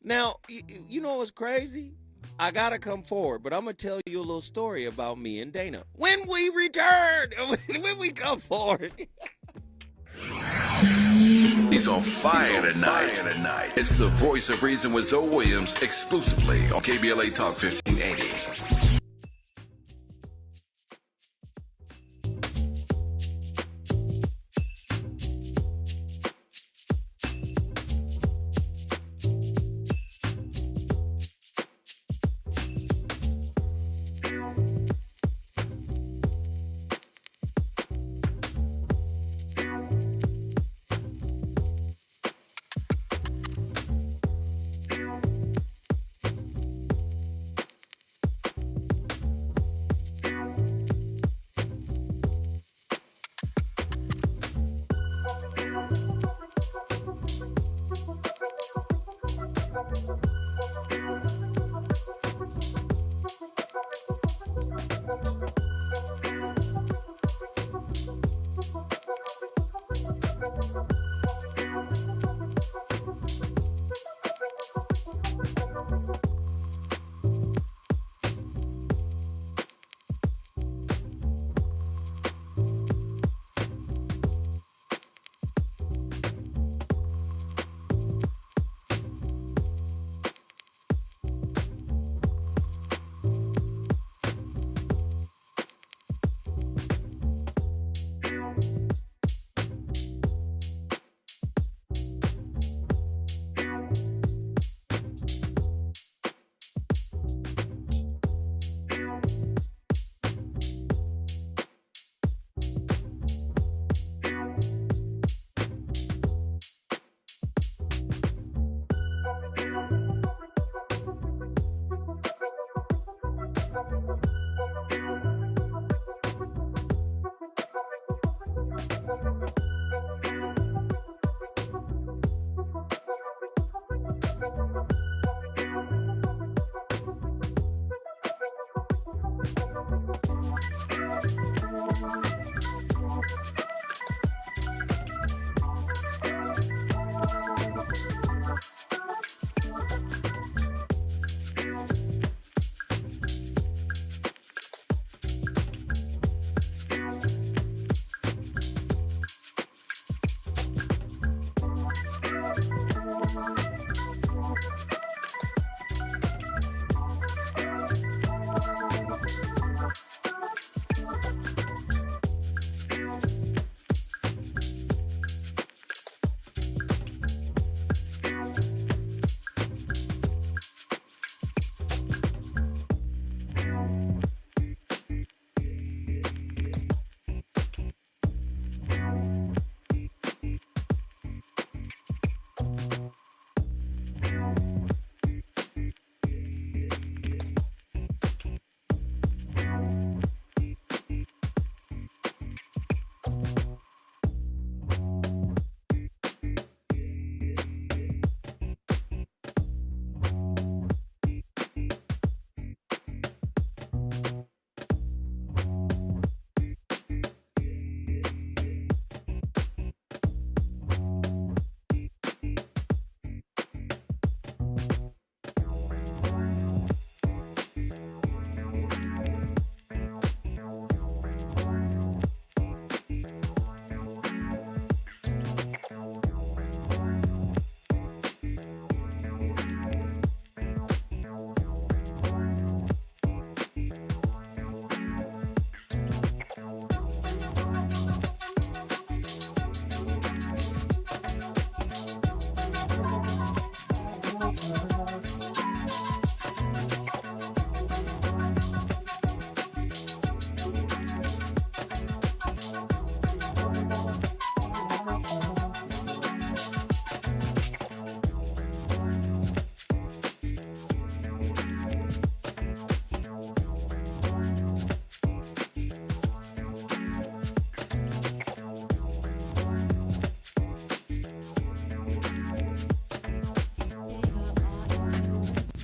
Now, you know what's crazy? I got to come forward, but I'm going to tell you a little story about me and Dana. When we return, when we come forward. He's on fire tonight. It's the Voice of Reason with ZO Williams exclusively on KBLA Talk 1580.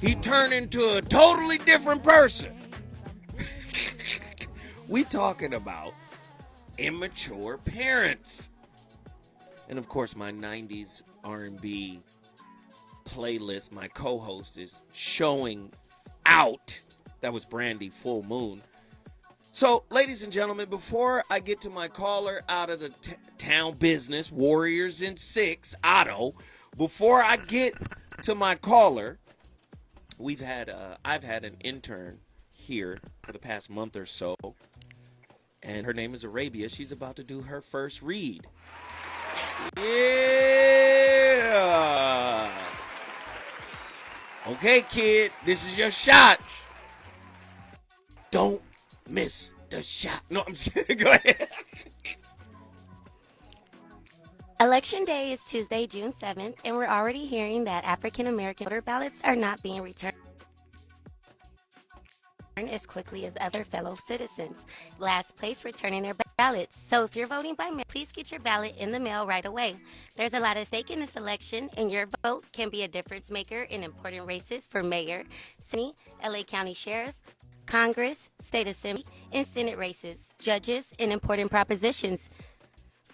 he turned into a totally different person. We talking about immature parents. And of course, my 90s R&B playlist, my co-host is showing out. That was Brandy Full Moon. So, ladies and gentlemen, before I get to my caller out of the town business, Warriors in 6, Otto, before I get to my caller, I've had an intern here for the past month or so, and her name is Arabia. She's about to do her first read. Yeah. Okay, kid, this is your shot. Don't miss the shot. No, I'm just kidding. Go ahead. Election Day is Tuesday, June 7th, and we're already hearing that African American voter ballots are not being returned as quickly as other fellow citizens. Last place returning their ballots. So if you're voting by mail, please get your ballot in the mail right away. There's a lot at stake in this election, and your vote can be a difference maker in important races for mayor, city, LA County Sheriff, Congress, State Assembly, and Senate races, judges, and important propositions.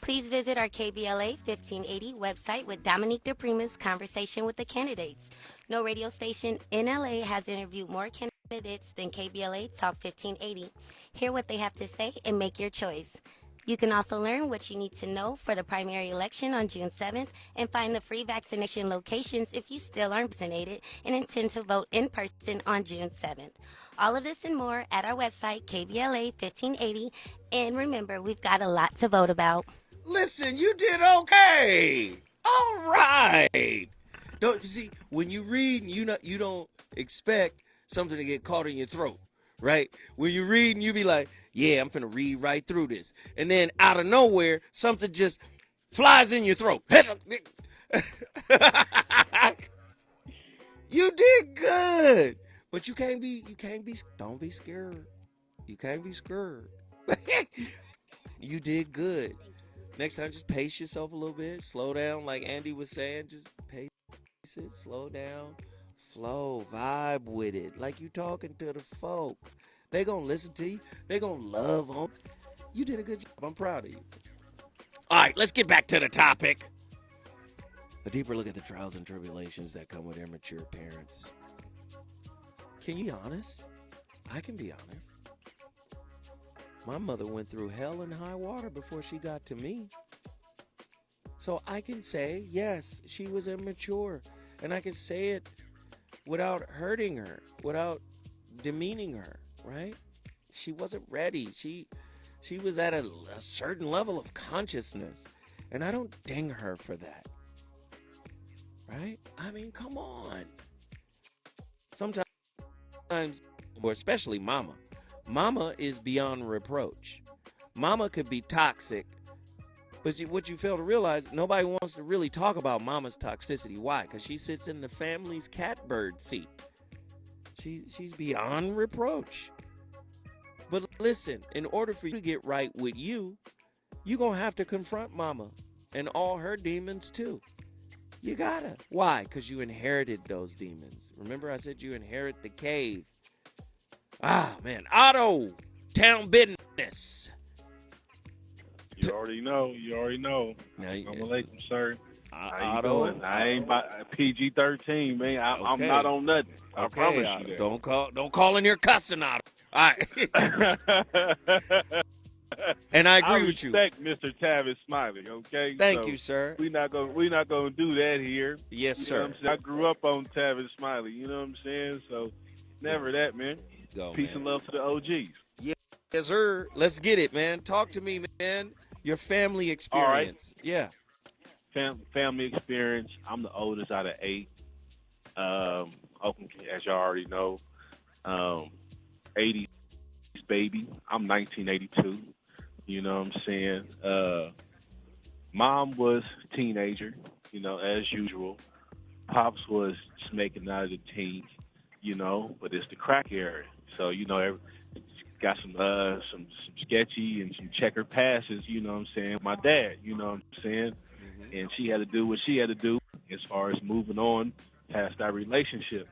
Please visit our KBLA 1580 website with Dominique DePrima's conversation with the candidates. No radio station in LA has interviewed more candidates than KBLA Talk 1580. Hear what they have to say and make your choice. You can also learn what you need to know for the primary election on June 7th and find the free vaccination locations if you still aren't vaccinated and intend to vote in person on June 7th. All of this and more at our website, KBLA 1580. And remember, we've got a lot to vote about. Listen, you did okay. All right. Don't you see, when you read, you don't expect something to get caught in your throat, right? When you read, you be like, yeah, I'm finna read right through this. And then out of nowhere, something just flies in your throat. You did good. But don't be scared. You can't be scared. You did good. Next time, just pace yourself a little bit. Slow down, like Andy was saying. Just pace it, slow down, flow, vibe with it. Like you talking to the folk. They gonna listen to you. They gonna love on. You did a good job. I'm proud of you. All right, let's get back to the topic. A deeper look at the trials and tribulations that come with immature parents. Can you be honest? I can be honest. My mother went through hell and high water before she got to me. So I can say, yes, she was immature. And I can say it without hurting her, without demeaning her, right? She wasn't ready. She was at a certain level of consciousness. And I don't ding her for that. Right? I mean, come on. Sometimes, or especially mama. Mama is beyond reproach. Mama could be toxic, but what you fail to realize, nobody wants to really talk about mama's toxicity. Why? Because she sits in the family's catbird seat. She's beyond reproach. But listen, in order for you to get right with you're going to have to confront mama and all her demons too. You gotta. Why? Because you inherited those demons. Remember I said you inherit the cave. Ah, man. Otto, town business. You already know. Now, Assalamu alaikum, sir. How Otto, you doing? I ain't PG-13, man. I'm not on nothing. I promise Otto, you that. Don't call in here cussing, Otto. All right. And I agree with you. I respect Mr. Tavis Smiley, okay? Thank you, sir. We're not gonna do that here. Yes, you sir. Know what I'm saying? I grew up on Tavis Smiley, you know what I'm saying? So never that, man. Peace and love to the OGs. Yes, sir. Let's get it, man. Talk to me, man. Your family experience. All right. Yeah. Family experience. I'm the oldest out of 8. Oakland, as y'all already know, 80s baby. I'm 1982. You know what I'm saying? Mom was a teenager, you know, as usual. Pops was just making out of the teens, you know, but it's the crack era. So, you know, got some sketchy and some checkered passes, you know what I'm saying? My dad, you know what I'm saying? Mm-hmm. And she had to do what she had to do as far as moving on past that relationship.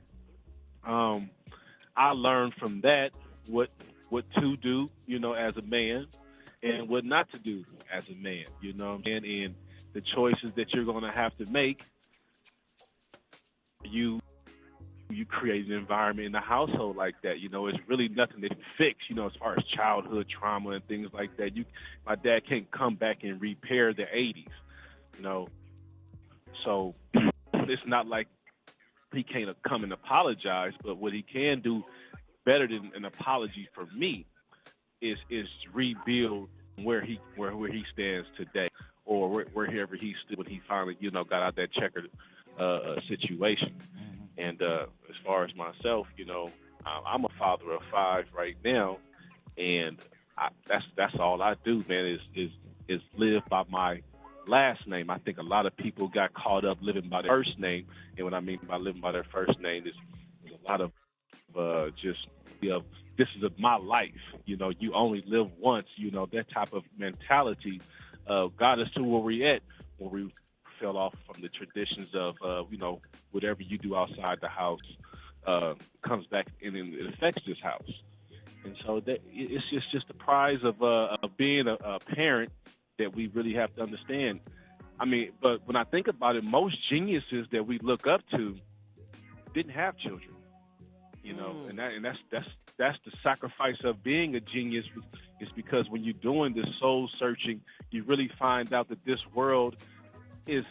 I learned from that what to do, as a man, and what not to do as a man. You know what I'm saying? And the choices that you're going to have to make, you create an environment in the household like that. It's really nothing that you fix, as far as childhood trauma and things like that. My dad can't come back and repair the 80s, So it's not like he can't come and apologize, but what he can do better than an apology for me is rebuild where he stands today, or wherever he stood when he finally got out that checkered situation. And as far as myself, I'm a father of 5 right now, and that's all I do, man, is live by my last name. I think a lot of people got caught up living by their first name, and what I mean by living by their first name is a lot of this is my life. You only live once. That type of mentality got us to where we at, where we fell off from the traditions of whatever you do outside the house comes back and it affects this house. And so it's just the prize of being a parent that we really have to understand. I mean, but when I think about it, most geniuses that we look up to didn't have children. And that's the sacrifice of being a genius, is because when you're doing this soul searching, you really find out that this world is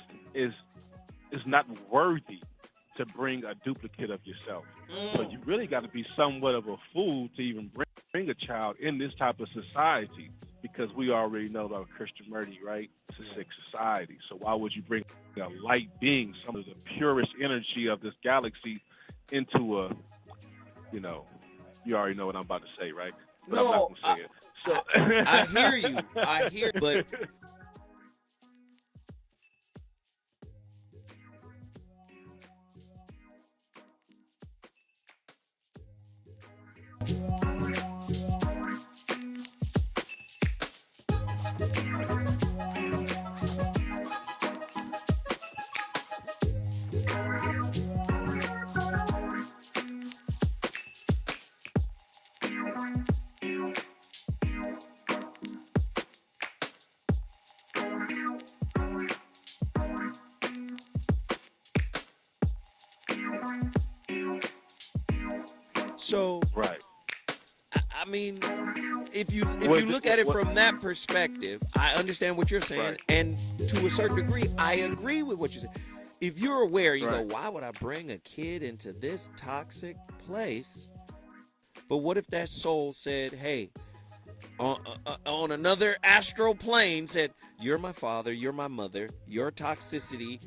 not worthy to bring a duplicate of yourself. So you really got to be somewhat of a fool to even bring a child in this type of society, because we already know about Christianity, right? It's a sick society. So why would you bring a light being, some of the purest energy of this galaxy, into a, you already know what I'm about to say, right? But I'm not going to say it. So I hear you, but so right. I mean, if you look at it from that perspective, I understand what you're saying, Right. and to a certain degree, I agree with what you're saying. If you're aware, you Right. go, why would I bring a kid into this toxic place? But what if that soul said, hey, on another astral plane, said, you're my father, you're my mother, your toxicity,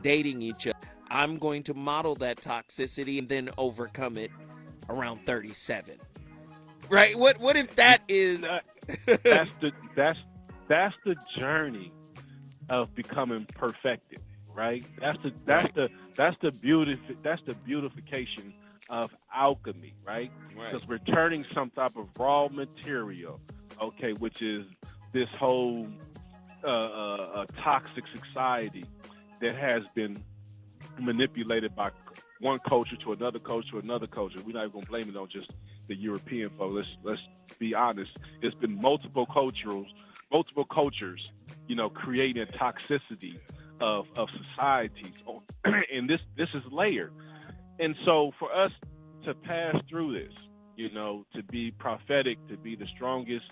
dating each other, I'm going to model that toxicity and then overcome it around 37. Right? What if that is that's the journey of becoming perfected, right? That's the beautification of alchemy, right? Because we're turning some type of raw material, okay, which is this whole toxic society that has been manipulated by one culture to another culture to another culture. We're not even gonna blame it on just the European folks. Let's be honest. It's been multiple cultures, creating toxicity of societies, and this is layered. And so for us to pass through this, to be prophetic, to be the strongest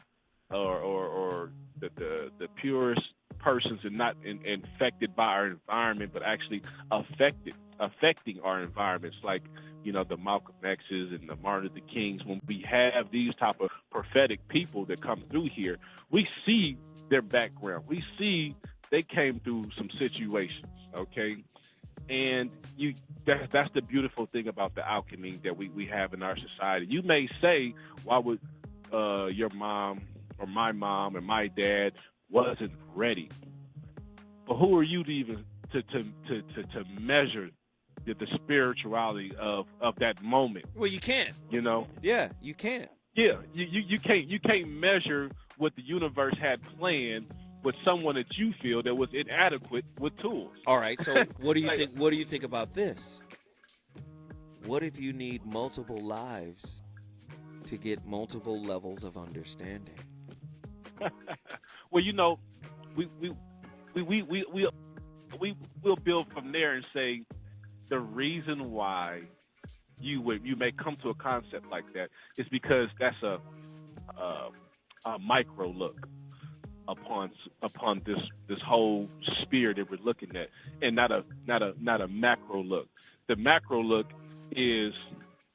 or the purest persons, and not infected by our environment, but actually affecting our environments, like the Malcolm X's and the Martin Luther Kings. When we have these type of prophetic people that come through here, we see their background. We see they came through some situations, okay? And that's the beautiful thing about the alchemy that we have in our society. You may say, why would your mom or my mom or my dad wasn't ready? But who are you to even to measure the spirituality of that moment? Well, you can't. Yeah, you can't. Yeah, you can't measure what the universe had planned with someone that you feel that was inadequate with tools. All right, so what do you think? What do you think about this? what if you need multiple lives to get multiple levels of understanding? Well, you know, we'll build from there and say the reason why you may come to a concept like that is because that's a micro look upon this whole sphere that we're looking at, and not a macro look. The macro look is,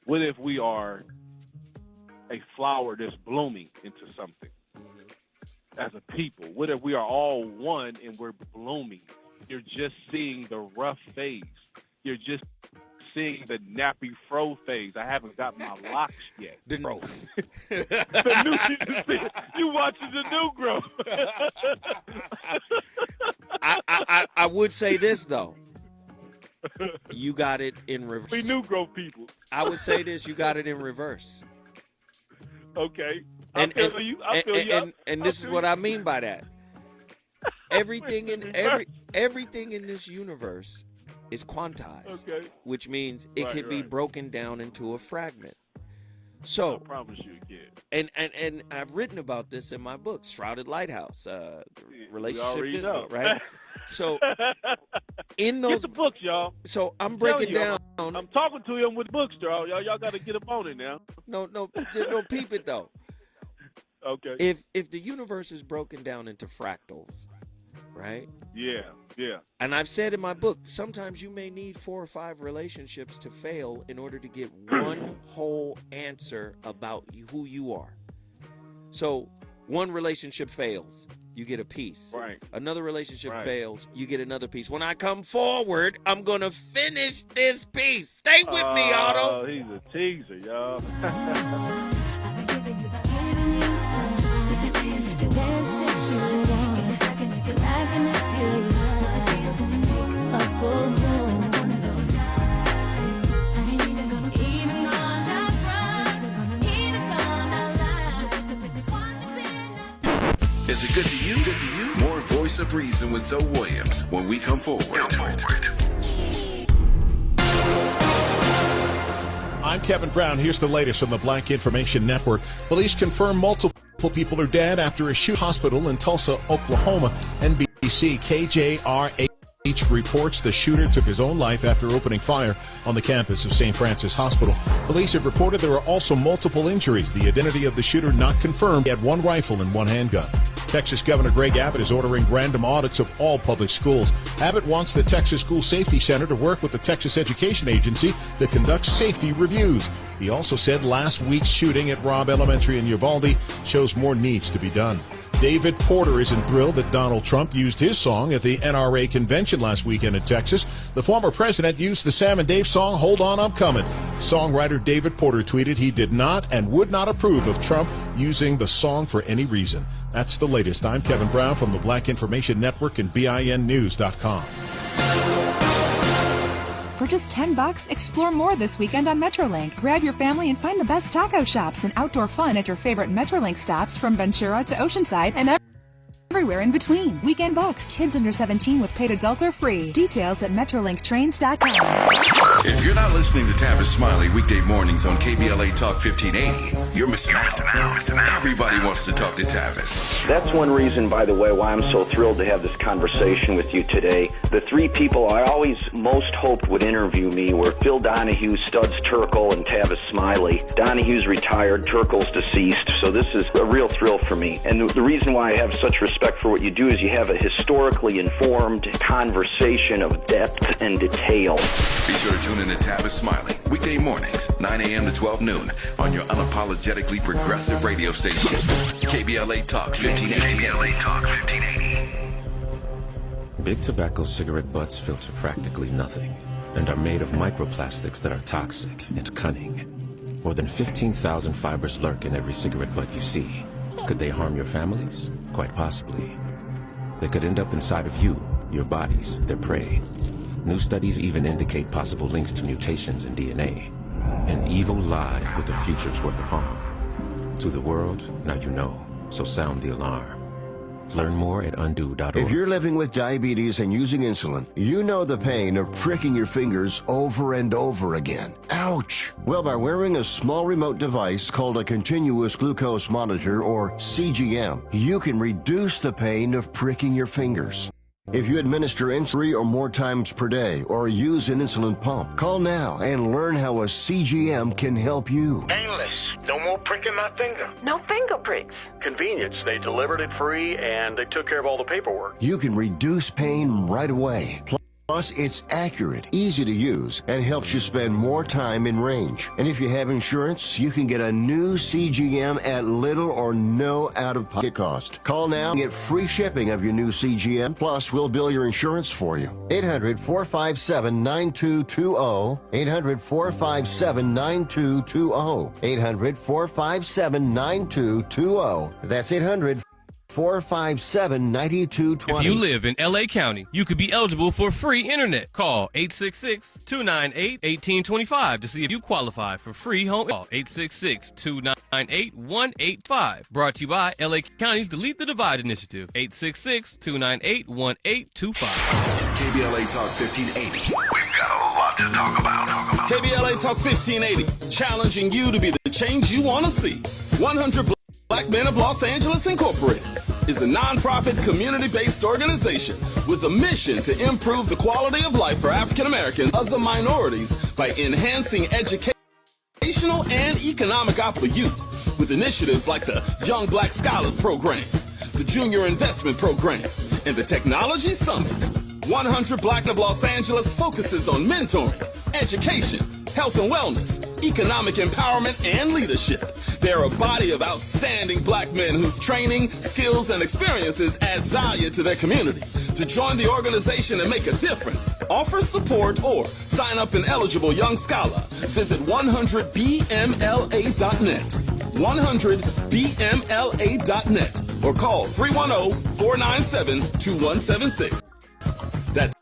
what if we are a flower that's blooming into something as a people? What if we are all one and we're blooming? You're just seeing the rough phase. You're just seeing the nappy fro phase. I haven't got my locks yet. The growth. You watching the new growth. I would say this, though. You got it in reverse. We new growth people. I would say this, you got it in reverse. Okay. And this is what I mean by that. Everything in this universe is quantized, okay, which means it can be broken down into a fragment. So I promise you again. And I've written about this in my book, Shrouded Lighthouse, relationship Disney, right? So in those, get the books, y'all. So I'm breaking down. I'm talking to him with books, y'all. Y'all got to get up on it now. No, peep it though. Okay. If the universe is broken down into fractals, right? Yeah. And I've said in my book, sometimes you may need 4 or 5 relationships to fail in order to get one whole answer about who you are. So one relationship fails, you get a piece. Right. Another relationship fails, you get another piece. When I come forward, I'm going to finish this piece. Stay with me, Otto. Oh, he's a teaser, y'all. Is it good to you? More Voice of Reason with ZO Williams when we come forward. I'm Kevin Brown. Here's the latest on the Black Information Network. Police confirm multiple people are dead after a shoot hospital in Tulsa, Oklahoma. NBC KJRH reports the shooter took his own life after opening fire on the campus of St. Francis Hospital. Police have reported there are also multiple injuries. The identity of the shooter not confirmed. He had 1 rifle and 1 handgun. Texas Governor Greg Abbott is ordering random audits of all public schools. Abbott wants the Texas School Safety Center to work with the Texas Education Agency that conducts safety reviews. He also said last week's shooting at Robb Elementary in Uvalde shows more needs to be done. David Porter isn't thrilled that Donald Trump used his song at the NRA convention last weekend in Texas. The former president used the Sam and Dave song, Hold On, I'm Coming. Songwriter David Porter tweeted he did not and would not approve of Trump using the song for any reason. That's the latest. I'm Kevin Brown from the Black Information Network and BINnews.com. For just $10, explore more this weekend on Metrolink. Grab your family and find the best taco shops and outdoor fun at your favorite Metrolink stops from Ventura to Oceanside and everywhere in between. Weekend bucks. Kids under 17 with paid adult are free. Details at MetrolinkTrains.com. If you're not listening to Tavis Smiley weekday mornings on KBLA Talk 1580, you're missing out. Everybody wants to talk to Tavis. That's one reason, by the way, why I'm so thrilled to have this conversation with you today. The 3 people I always most hoped would interview me were Phil Donahue, Studs Terkel, and Tavis Smiley. Donahue's retired, Terkel's deceased, so this is a real thrill for me. And the reason why I have such respect for what you do is you have a historically informed conversation of depth and detail. Be sure to tune in to Tavis Smiley weekday mornings, 9 a.m. to 12 noon on your unapologetically progressive radio station, KBLA Talk 1580. KBLA Talk 1580. Big tobacco cigarette butts filter practically nothing and are made of microplastics that are toxic and cunning. More than 15,000 fibers lurk in every cigarette butt you see. Could they harm your families? Quite possibly. They could end up inside of you, your bodies, their prey. New studies even indicate possible links to mutations in DNA. An evil lie with a future's worth of harm. To the world, now you know, so sound the alarm. Learn more at undo.org. If you're living with diabetes and using insulin, you know the pain of pricking your fingers over and over again. Ouch! Well, by wearing a small remote device called a continuous glucose monitor, or CGM, you can reduce the pain of pricking your fingers. If you administer insulin 3 or more times per day or use an insulin pump, call now and learn how a CGM can help you. Painless. No more pricking my finger. No finger pricks. Convenience. They delivered it free and they took care of all the paperwork. You can reduce pain right away. Plus, it's accurate, easy to use, and helps you spend more time in range. And if you have insurance, you can get a new CGM at little or no out-of-pocket cost. Call now and get free shipping of your new CGM, plus we'll bill your insurance for you. 800-457-9220. 800-457-9220. 800-457-9220. That's 800-457-9220. If you live in LA County, you could be eligible for free internet. Call 866-298-1825 to see if you qualify for free home. Call 866-298-1825. Brought to you by LA County's Delete the Divide initiative. 866-298-1825. KBLA Talk 1580. We've got a lot to talk about. KBLA Talk 1580, challenging you to be the change you want to see. 100 Black Men of Los Angeles Incorporated is a nonprofit community-based organization with a mission to improve the quality of life for African Americans and other minorities by enhancing educational and economic opportunity for youth with initiatives like the Young Black Scholars Program, the Junior Investment Program, and the Technology Summit. 100 Black Men of Los Angeles focuses on mentoring, education, health and wellness, economic empowerment, and leadership. They're a body of outstanding black men whose training, skills, and experiences adds value to their communities. To join the organization and make a difference, offer support, or sign up an eligible young scholar, visit 100bmla.net. 100bmla.net or call 310-497-2176. That's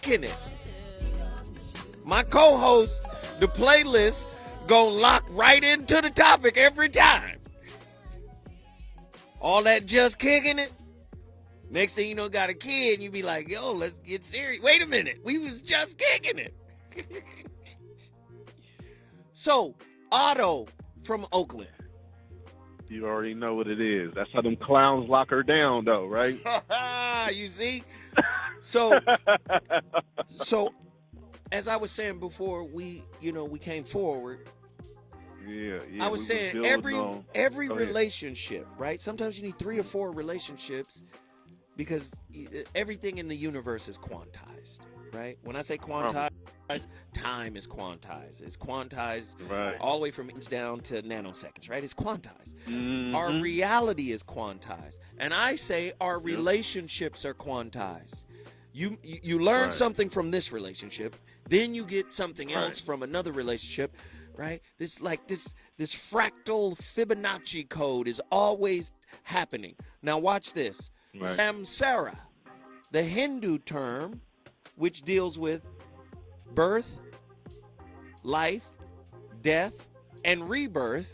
it. My co-host, the playlist, gonna lock right into the topic every time. All that just kicking it. Next thing you know, got a kid, and you be like, yo, let's get serious. Wait a minute, we was just kicking it. So, Otto from Oakland. You already know what it is. That's how them clowns lock her down, though, right? You see? So as I was saying before we came forward, yeah. I was saying every relationship, right? Sometimes you need 3 or 4 relationships because everything in the universe is quantized, right? When I say quantized, time is quantized. It's quantized all the way from inch down to nanoseconds, right? It's quantized. Mm-hmm. Our reality is quantized. And I say our relationships are quantized. You learn something from this relationship, then you get something else from another relationship, right? This fractal Fibonacci code is always happening. Now watch this. Samsara, the Hindu term which deals with birth, life, death, and rebirth,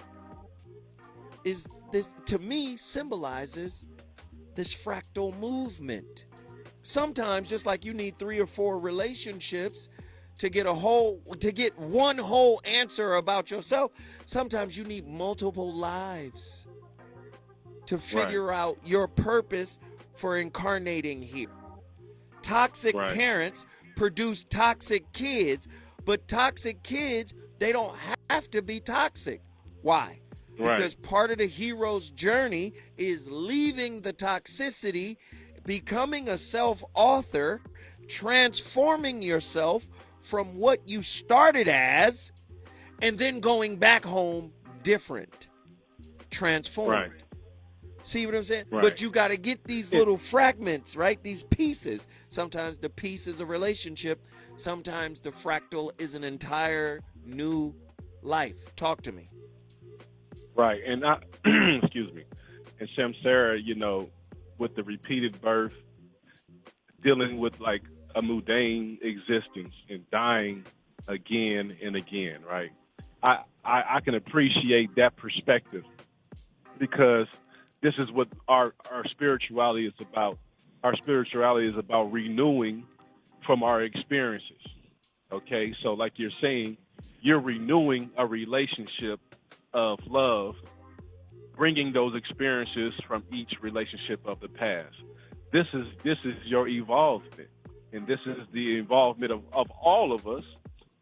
is this, to me, symbolizes this fractal movement. Sometimes, just like you need 3 or 4 relationships to get one whole answer about yourself, sometimes you need multiple lives to figure out your purpose for incarnating here. Toxic parents produce toxic kids, but toxic kids, they don't have to be toxic. Why? Because part of the hero's journey is leaving the toxicity, becoming a self-author, transforming yourself from what you started as, and then going back home different, transformed. See what I'm saying? But you got to get these little fragments, right? These pieces. Sometimes the piece is a relationship. Sometimes the fractal is an entire new life. Talk to me. Right. And excuse me. And Samsara, with the repeated birth, dealing with like a mundane existence and dying again and again, right? I can appreciate that perspective because this is what our spirituality is about. Our spirituality is about renewing from our experiences. Okay, so like you're saying, you're renewing a relationship of love, bringing those experiences from each relationship of the past. This is your evolvement, and this is the involvement of all of us,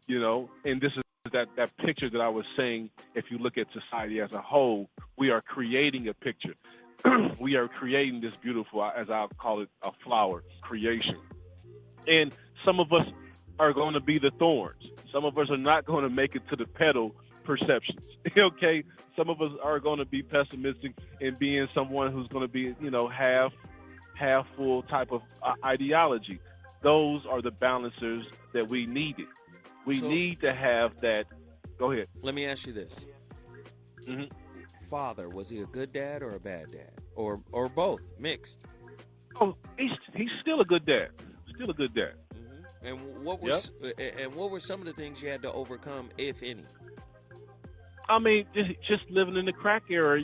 and this is that picture that I was saying. If you look at society as a whole, we are creating a picture. We are creating this beautiful, as I'll call it, a flower creation. And some of us are going to be the thorns. Some of us are not going to make it to the petal perceptions. Okay? Some of us are going to be pessimistic and being someone who's going to be, half full type of ideology. Those are the balancers that we needed. We need to have that. Go ahead. Let me ask you this. Mm-hmm. Father, was he a good dad or a bad dad? Or both, mixed? Oh, he's still a good dad. Still a good dad. Mm-hmm. And what were some of the things you had to overcome, if any? I mean, just living in the crack era,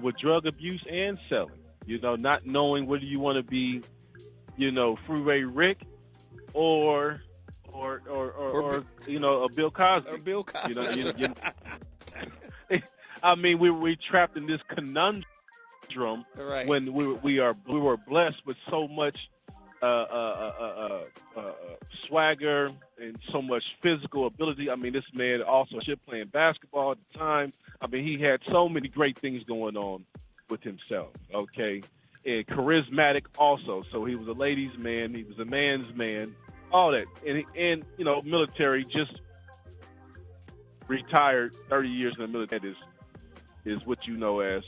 with drug abuse and selling. Not knowing whether you want to be, Freeway Rick or a Bill Cosby. Or Bill Cosby. I mean, we trapped in this conundrum when we were blessed with so much swagger and so much physical ability. I mean, this man also playing basketball at the time. I mean, he had so many great things going on with himself. Okay, and charismatic also. So he was a ladies' man. He was a man's man. All that, and military. Just retired 30 years in the military is what you know as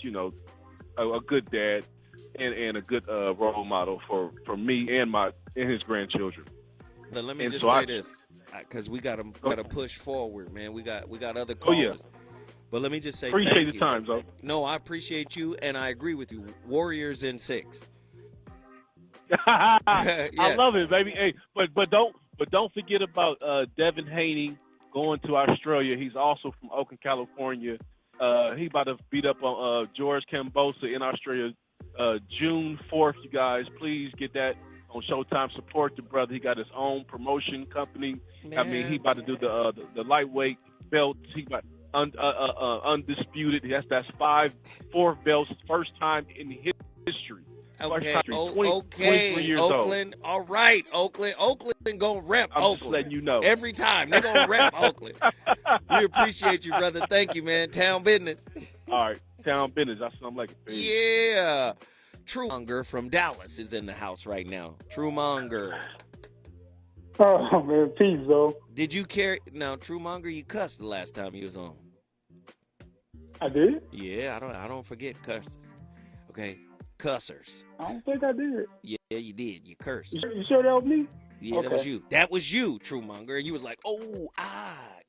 a good dad and a good role model for me and his grandchildren. But let me say this, because we got to push forward, man. We got other callers. Oh, yeah. But let me just say appreciate thank the you. time, Zo. No, I appreciate you, and I agree with you. Warriors in 6. I love it, baby. Hey, but don't forget about Devin Haney going to Australia. He's also from Oakland, California. He about to beat up on George Kambosos in Australia June 4th. You guys, please get that on Showtime. Support the brother. He got his own promotion company. Man. I mean, he about to do the lightweight belts. undisputed. That's four belts, first time in history. Okay, okay, 23 years Oakland. old. All right, Oakland. Oakland gonna rep I'm Oakland. just letting you know. Every time they gonna rep Oakland. We appreciate you, brother. Thank you, man. Town business. All right, town business. That's what I'm like. Yeah. True Monger from Dallas is in the house right now. True Monger. Oh man, peace, though. Did you carry now, True Monger? You cussed the last time you was on. I did? Yeah, I don't forget curses. Okay, cussers. I don't think I did. Yeah, you did. You cursed. You sure that was me? Yeah, Okay. that was you. That was you, True Monger. And you was like, oh,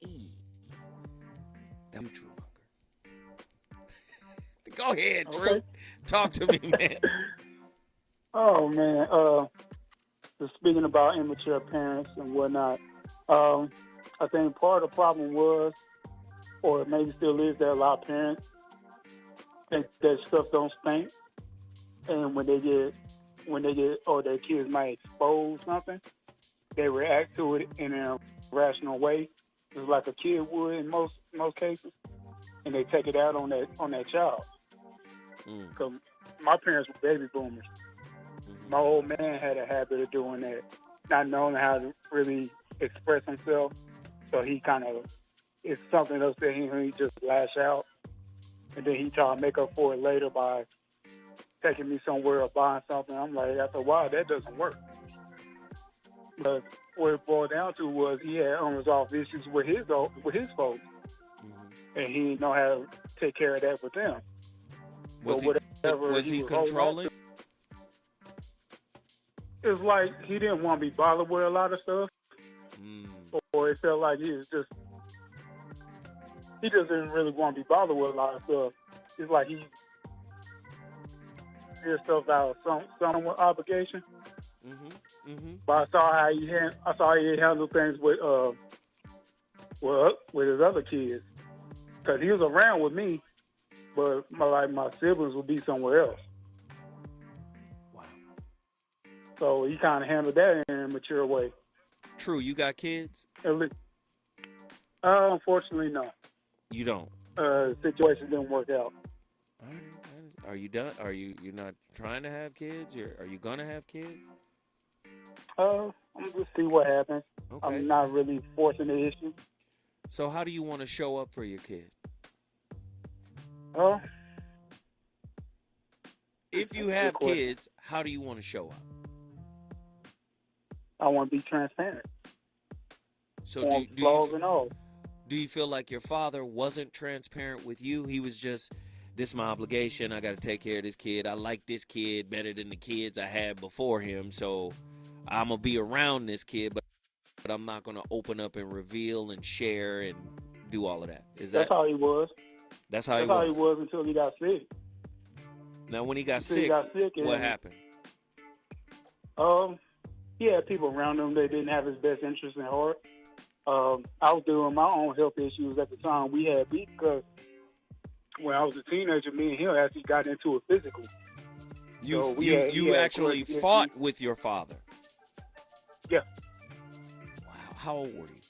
e. That was True Monger. Go ahead, True. Okay. Talk to me, man. Oh man, just speaking about immature parents and whatnot, I think part of the problem was, or maybe still is, that a lot of parents think that stuff don't stink, and when they get, or their kids might expose something, they react to it in a rational way, just like a kid would in most cases, and they take it out on that child. Because my parents were baby boomers. My old man had a habit of doing that, not knowing how to really express himself. So he kind of, it's something else that he just lash out. And then he tried to make up for it later by taking me somewhere or buying something. I'm like, after a while, that doesn't work. But what it boiled down to was he had unresolved issues with his folks. And he didn't know how to take care of that with them. Was he controlling? It's like he didn't want to be bothered with a lot of stuff, or it felt like he just didn't really want to be bothered with a lot of stuff. It's like he did stuff out of some obligation. But I saw how he handled things with his other kids, because he was around with me, but my siblings would be somewhere else. So he kind of handled that in a mature way. True, you got kids? Unfortunately, no. You don't? Situation didn't work out. All right. Are you done? You're not trying to have kids? Are you gonna have kids? I'm just see what happens. Okay. I'm not really forcing the issue. So how do you want to show up for your kids? If you have kids, how do you want to show up? I want to be transparent. So do you feel like your father wasn't transparent with you? He was just, this is my obligation. I got to take care of this kid. I like this kid better than the kids I had before him. So I'm going to be around this kid, but I'm not going to open up and reveal and share and do all of that. That's how he was. That's how he was until he got sick. Now, when he got sick, what happened? He had people around him that didn't have his best interest in heart. I was doing my own health issues at the time. We had beef because when I was a teenager, me and him actually got into it physically. You actually fought with your father? Yeah. Wow. How old were you?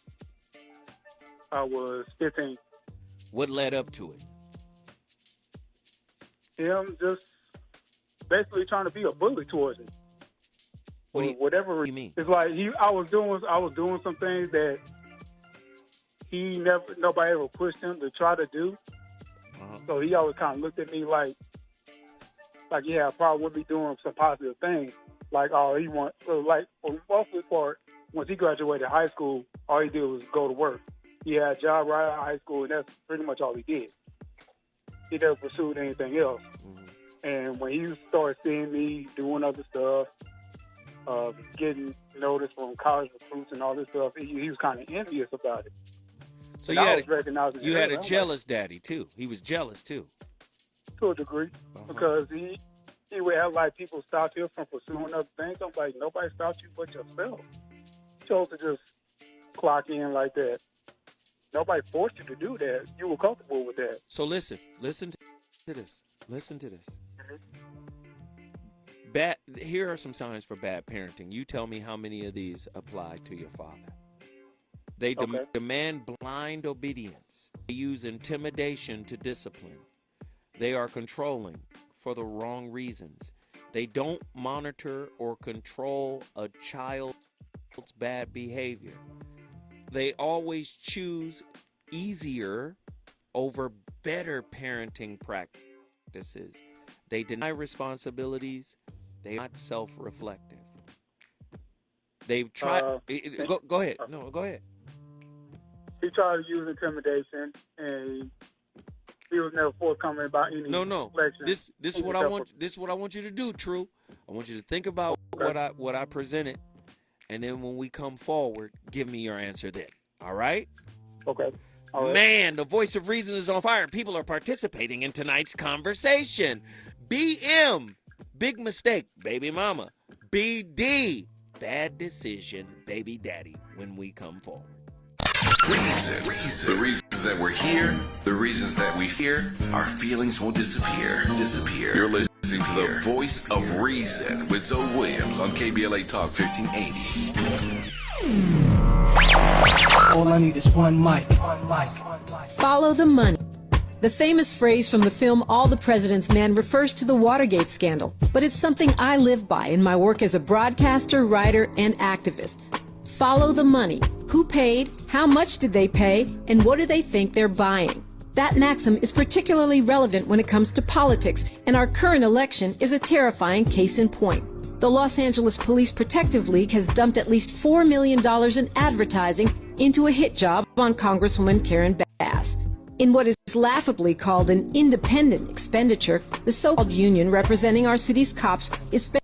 I was 15. What led up to it? Him just basically trying to be a bully towards me. Whatever you mean? It's like I was doing some things that nobody ever pushed him to try to do. So he always kind of looked at me like he had a problem with me doing some positive things. Like, for the most part, once he graduated high school, all he did was go to work. He had a job right out of high school, and that's pretty much all he did. He never pursued anything else. And when he started seeing me doing other stuff, getting noticed from college recruits and all this stuff, he was kind of envious about it. So and you had a jealous daddy too. He was jealous too. To a degree, because he would have like people stop you from pursuing other things. I'm like, nobody stopped you but yourself. You chose to just clock in like that. Nobody forced you to do that. You were comfortable with that. So listen to this. Listen to this. Here are some signs for bad parenting. You tell me how many of these apply to your father. They demand blind obedience. They use intimidation to discipline. They are controlling for the wrong reasons. They don't monitor or control a child's bad behavior. They always choose easier over better parenting practices. They deny responsibilities. They are not self-reflective. They've tried. Go ahead. No, go ahead. He tried to use intimidation, and he was never forthcoming about any. No. This is what I want. This is what I want you to do, True. I want you to think about what I presented, and then when we come forward, give me your answer then. All right? Okay. All right. Man, the voice of reason is on fire. People are participating in tonight's conversation. BM, big mistake, baby mama. BD, bad decision, baby daddy, when we come forward. Reasons. The reasons that we're here, the reasons that we fear, our feelings won't disappear. You're listening to the voice of reason with ZO Williams on KBLA Talk 1580. All I need is one mic. Follow the money. The famous phrase from the film All the President's Men refers to the Watergate scandal, but it's something I live by in my work as a broadcaster, writer, and activist. Follow the money. Who paid? How much did they pay? And what do they think they're buying? That maxim is particularly relevant when it comes to politics, and our current election is a terrifying case in point. The Los Angeles Police Protective League has dumped at least $4 million in advertising into a hit job on Congresswoman Karen Bass. In what is laughably called an independent expenditure, the so-called union representing our city's cops is spending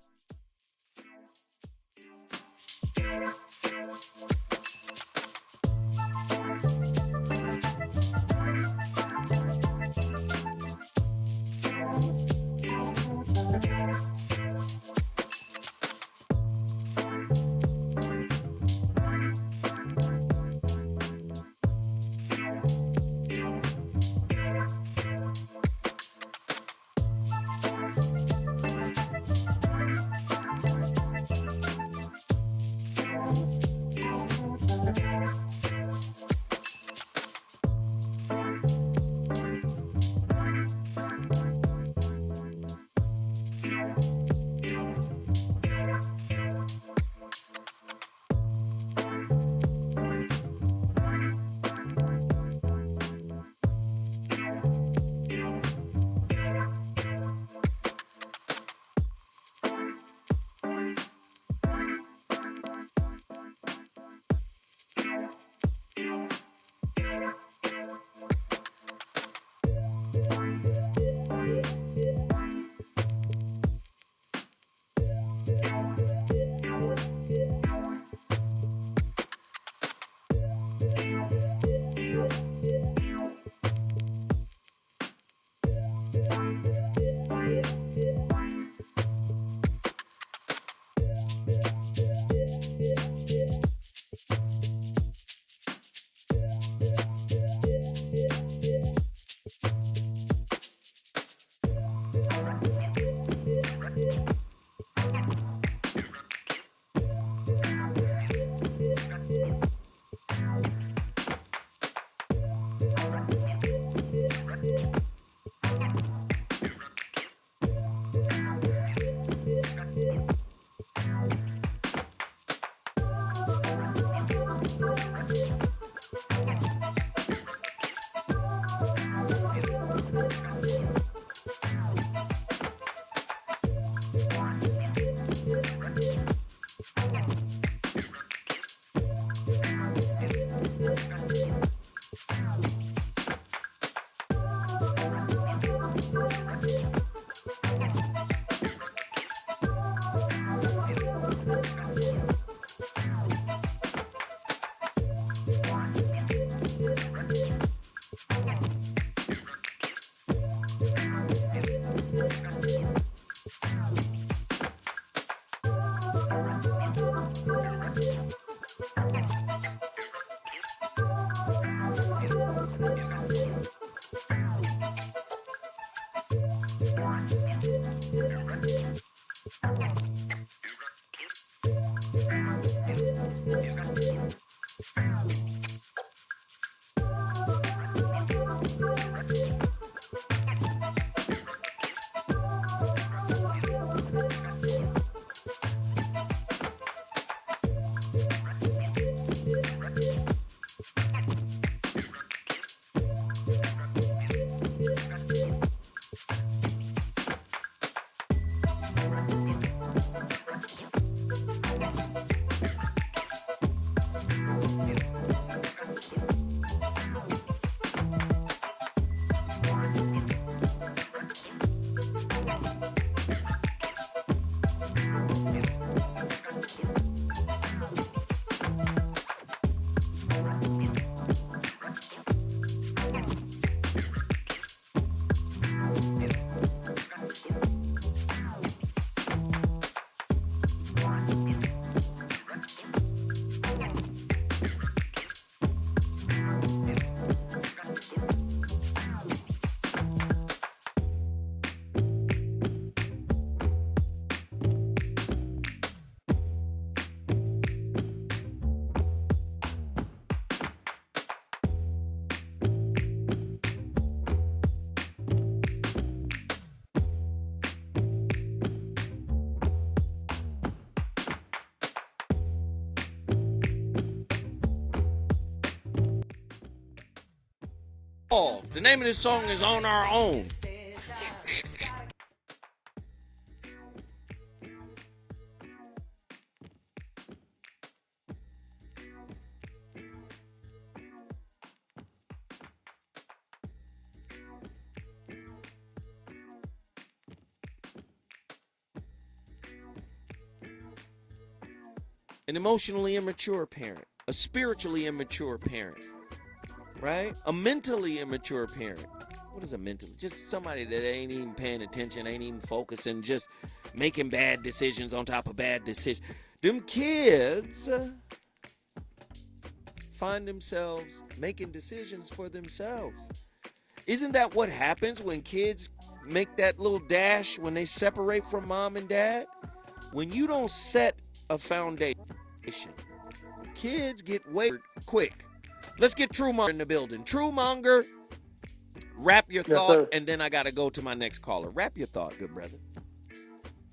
The name of this song is On Our Own. An emotionally immature parent, a spiritually immature parent, right? A mentally immature parent. What is a mentally? Just somebody that ain't even paying attention, ain't even focusing, just making bad decisions on top of bad decisions. Them kids find themselves making decisions for themselves. Isn't that what happens when kids make that little dash when they separate from mom and dad? When you don't set a foundation, kids get wayward quick. Let's get Truemonger in the building. Truemonger, wrap your thought, sir. and then I got to go to my next caller. Wrap your thought, good brother.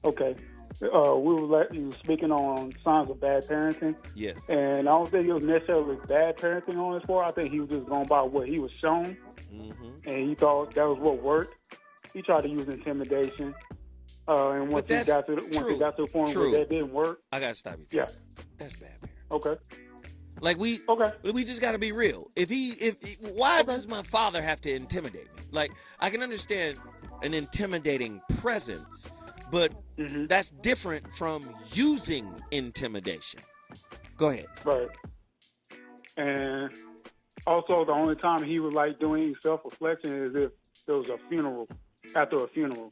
Okay. We were speaking on signs of bad parenting. Yes. And I don't think it was necessarily bad parenting on his part. I think he was just going by what he was shown. Mm-hmm. And he thought that was what worked. He tried to use intimidation. And once he got to the point where that didn't work. I got to stop you. Yeah. That's bad parenting. Okay. Like we just got to be real. Why does my father have to intimidate me? Like, I can understand an intimidating presence, but that's different from using intimidation. Go ahead. Right. And also, the only time he was like doing self-reflection is if there was a funeral. After a funeral,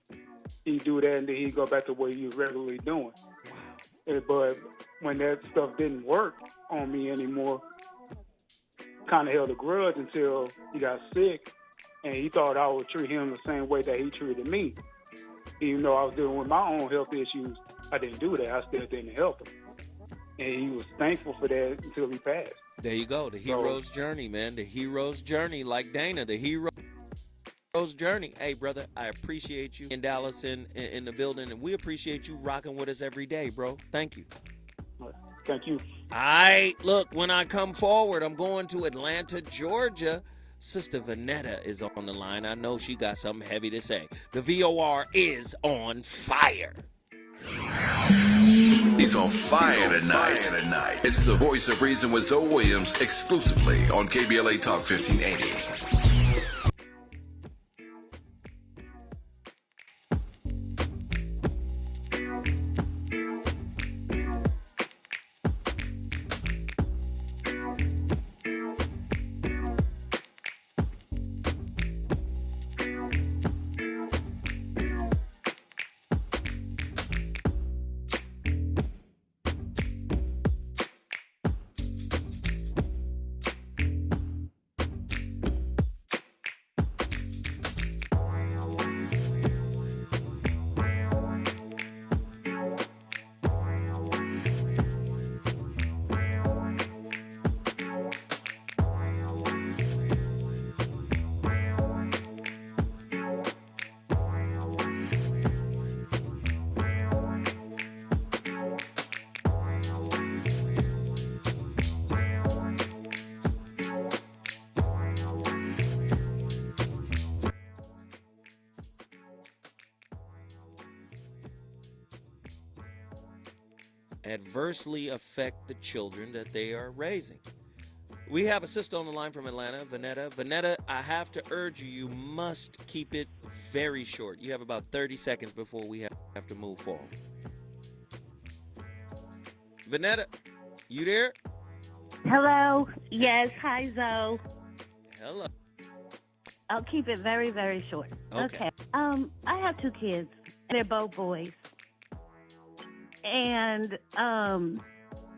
he'd do that, and then he'd go back to what he was regularly doing. But when that stuff didn't work on me anymore, kind of held a grudge until he got sick, and he thought I would treat him the same way that he treated me. Even though I was dealing with my own health issues, I didn't do that. I still didn't help him. And he was thankful for that until he passed. There you go. The hero's journey, man. The hero's journey, like Dana. The hero's journey. Hey, brother, I appreciate you in Dallas in the building, and we appreciate you rocking with us every day, bro. Thank you. Thank you. All right. Look, when I come forward, I'm going to Atlanta, Georgia. Sister Vanetta is on the line. I know she got something heavy to say. The VOR is on fire. He's on fire tonight. It's the voice of reason with Zoe Williams exclusively on KBLA Talk 1580. Adversely affect the children that they are raising. We have a sister on the line from Atlanta, Vanetta. Vanetta, I have to urge you, you must keep it very short. You have about 30 seconds before we have to move forward. Vanetta, you there? Hello. Yes. Hi, Zoe. Hello. I'll keep it very, very short. Okay. I have two kids. They're both boys. And I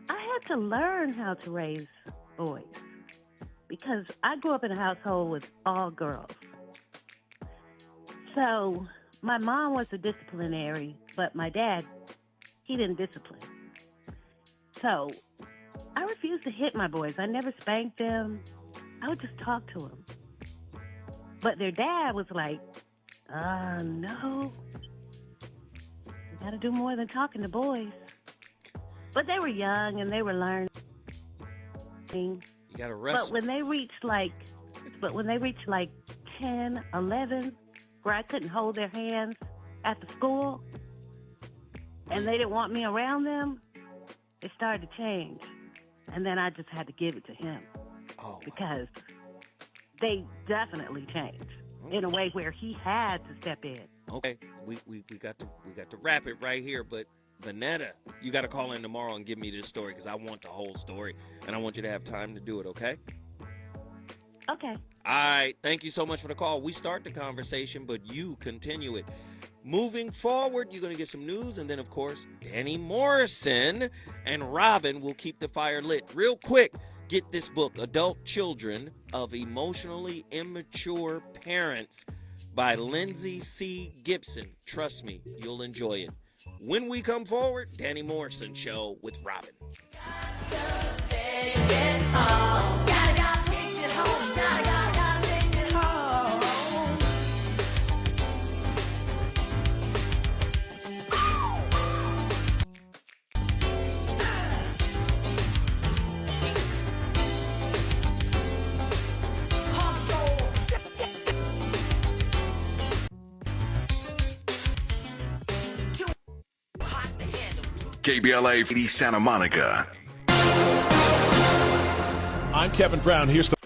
had to learn how to raise boys because I grew up in a household with all girls. So my mom was a disciplinary, but my dad, he didn't discipline. So I refused to hit my boys. I never spanked them. I would just talk to them. But their dad was like, no. You gotta do more than talking to boys. But they were young and they were learning. You gotta wrestle. But when they reached like but when they reached like 10, 11, where I couldn't hold their hands at the school, and they didn't want me around them, it started to change. And then I just had to give it to him because they definitely changed in a way where he had to step in. Okay, we got to wrap it right here, but Vanetta, you got to call in tomorrow and give me this story because I want the whole story, and I want you to have time to do it, okay? Okay. All right, thank you so much for the call. We start the conversation, but you continue it. Moving forward, you're going to get some news, and then, of course, Danny Morrison and Robin will keep the fire lit. Real quick, get this book, Adult Children of Emotionally Immature Parents by Lindsay C. Gibson. Trust me, you'll enjoy it. When we come forward, Danny Morrison Show with Robin. KBLA, Santa Monica. I'm Kevin Brown. Here's the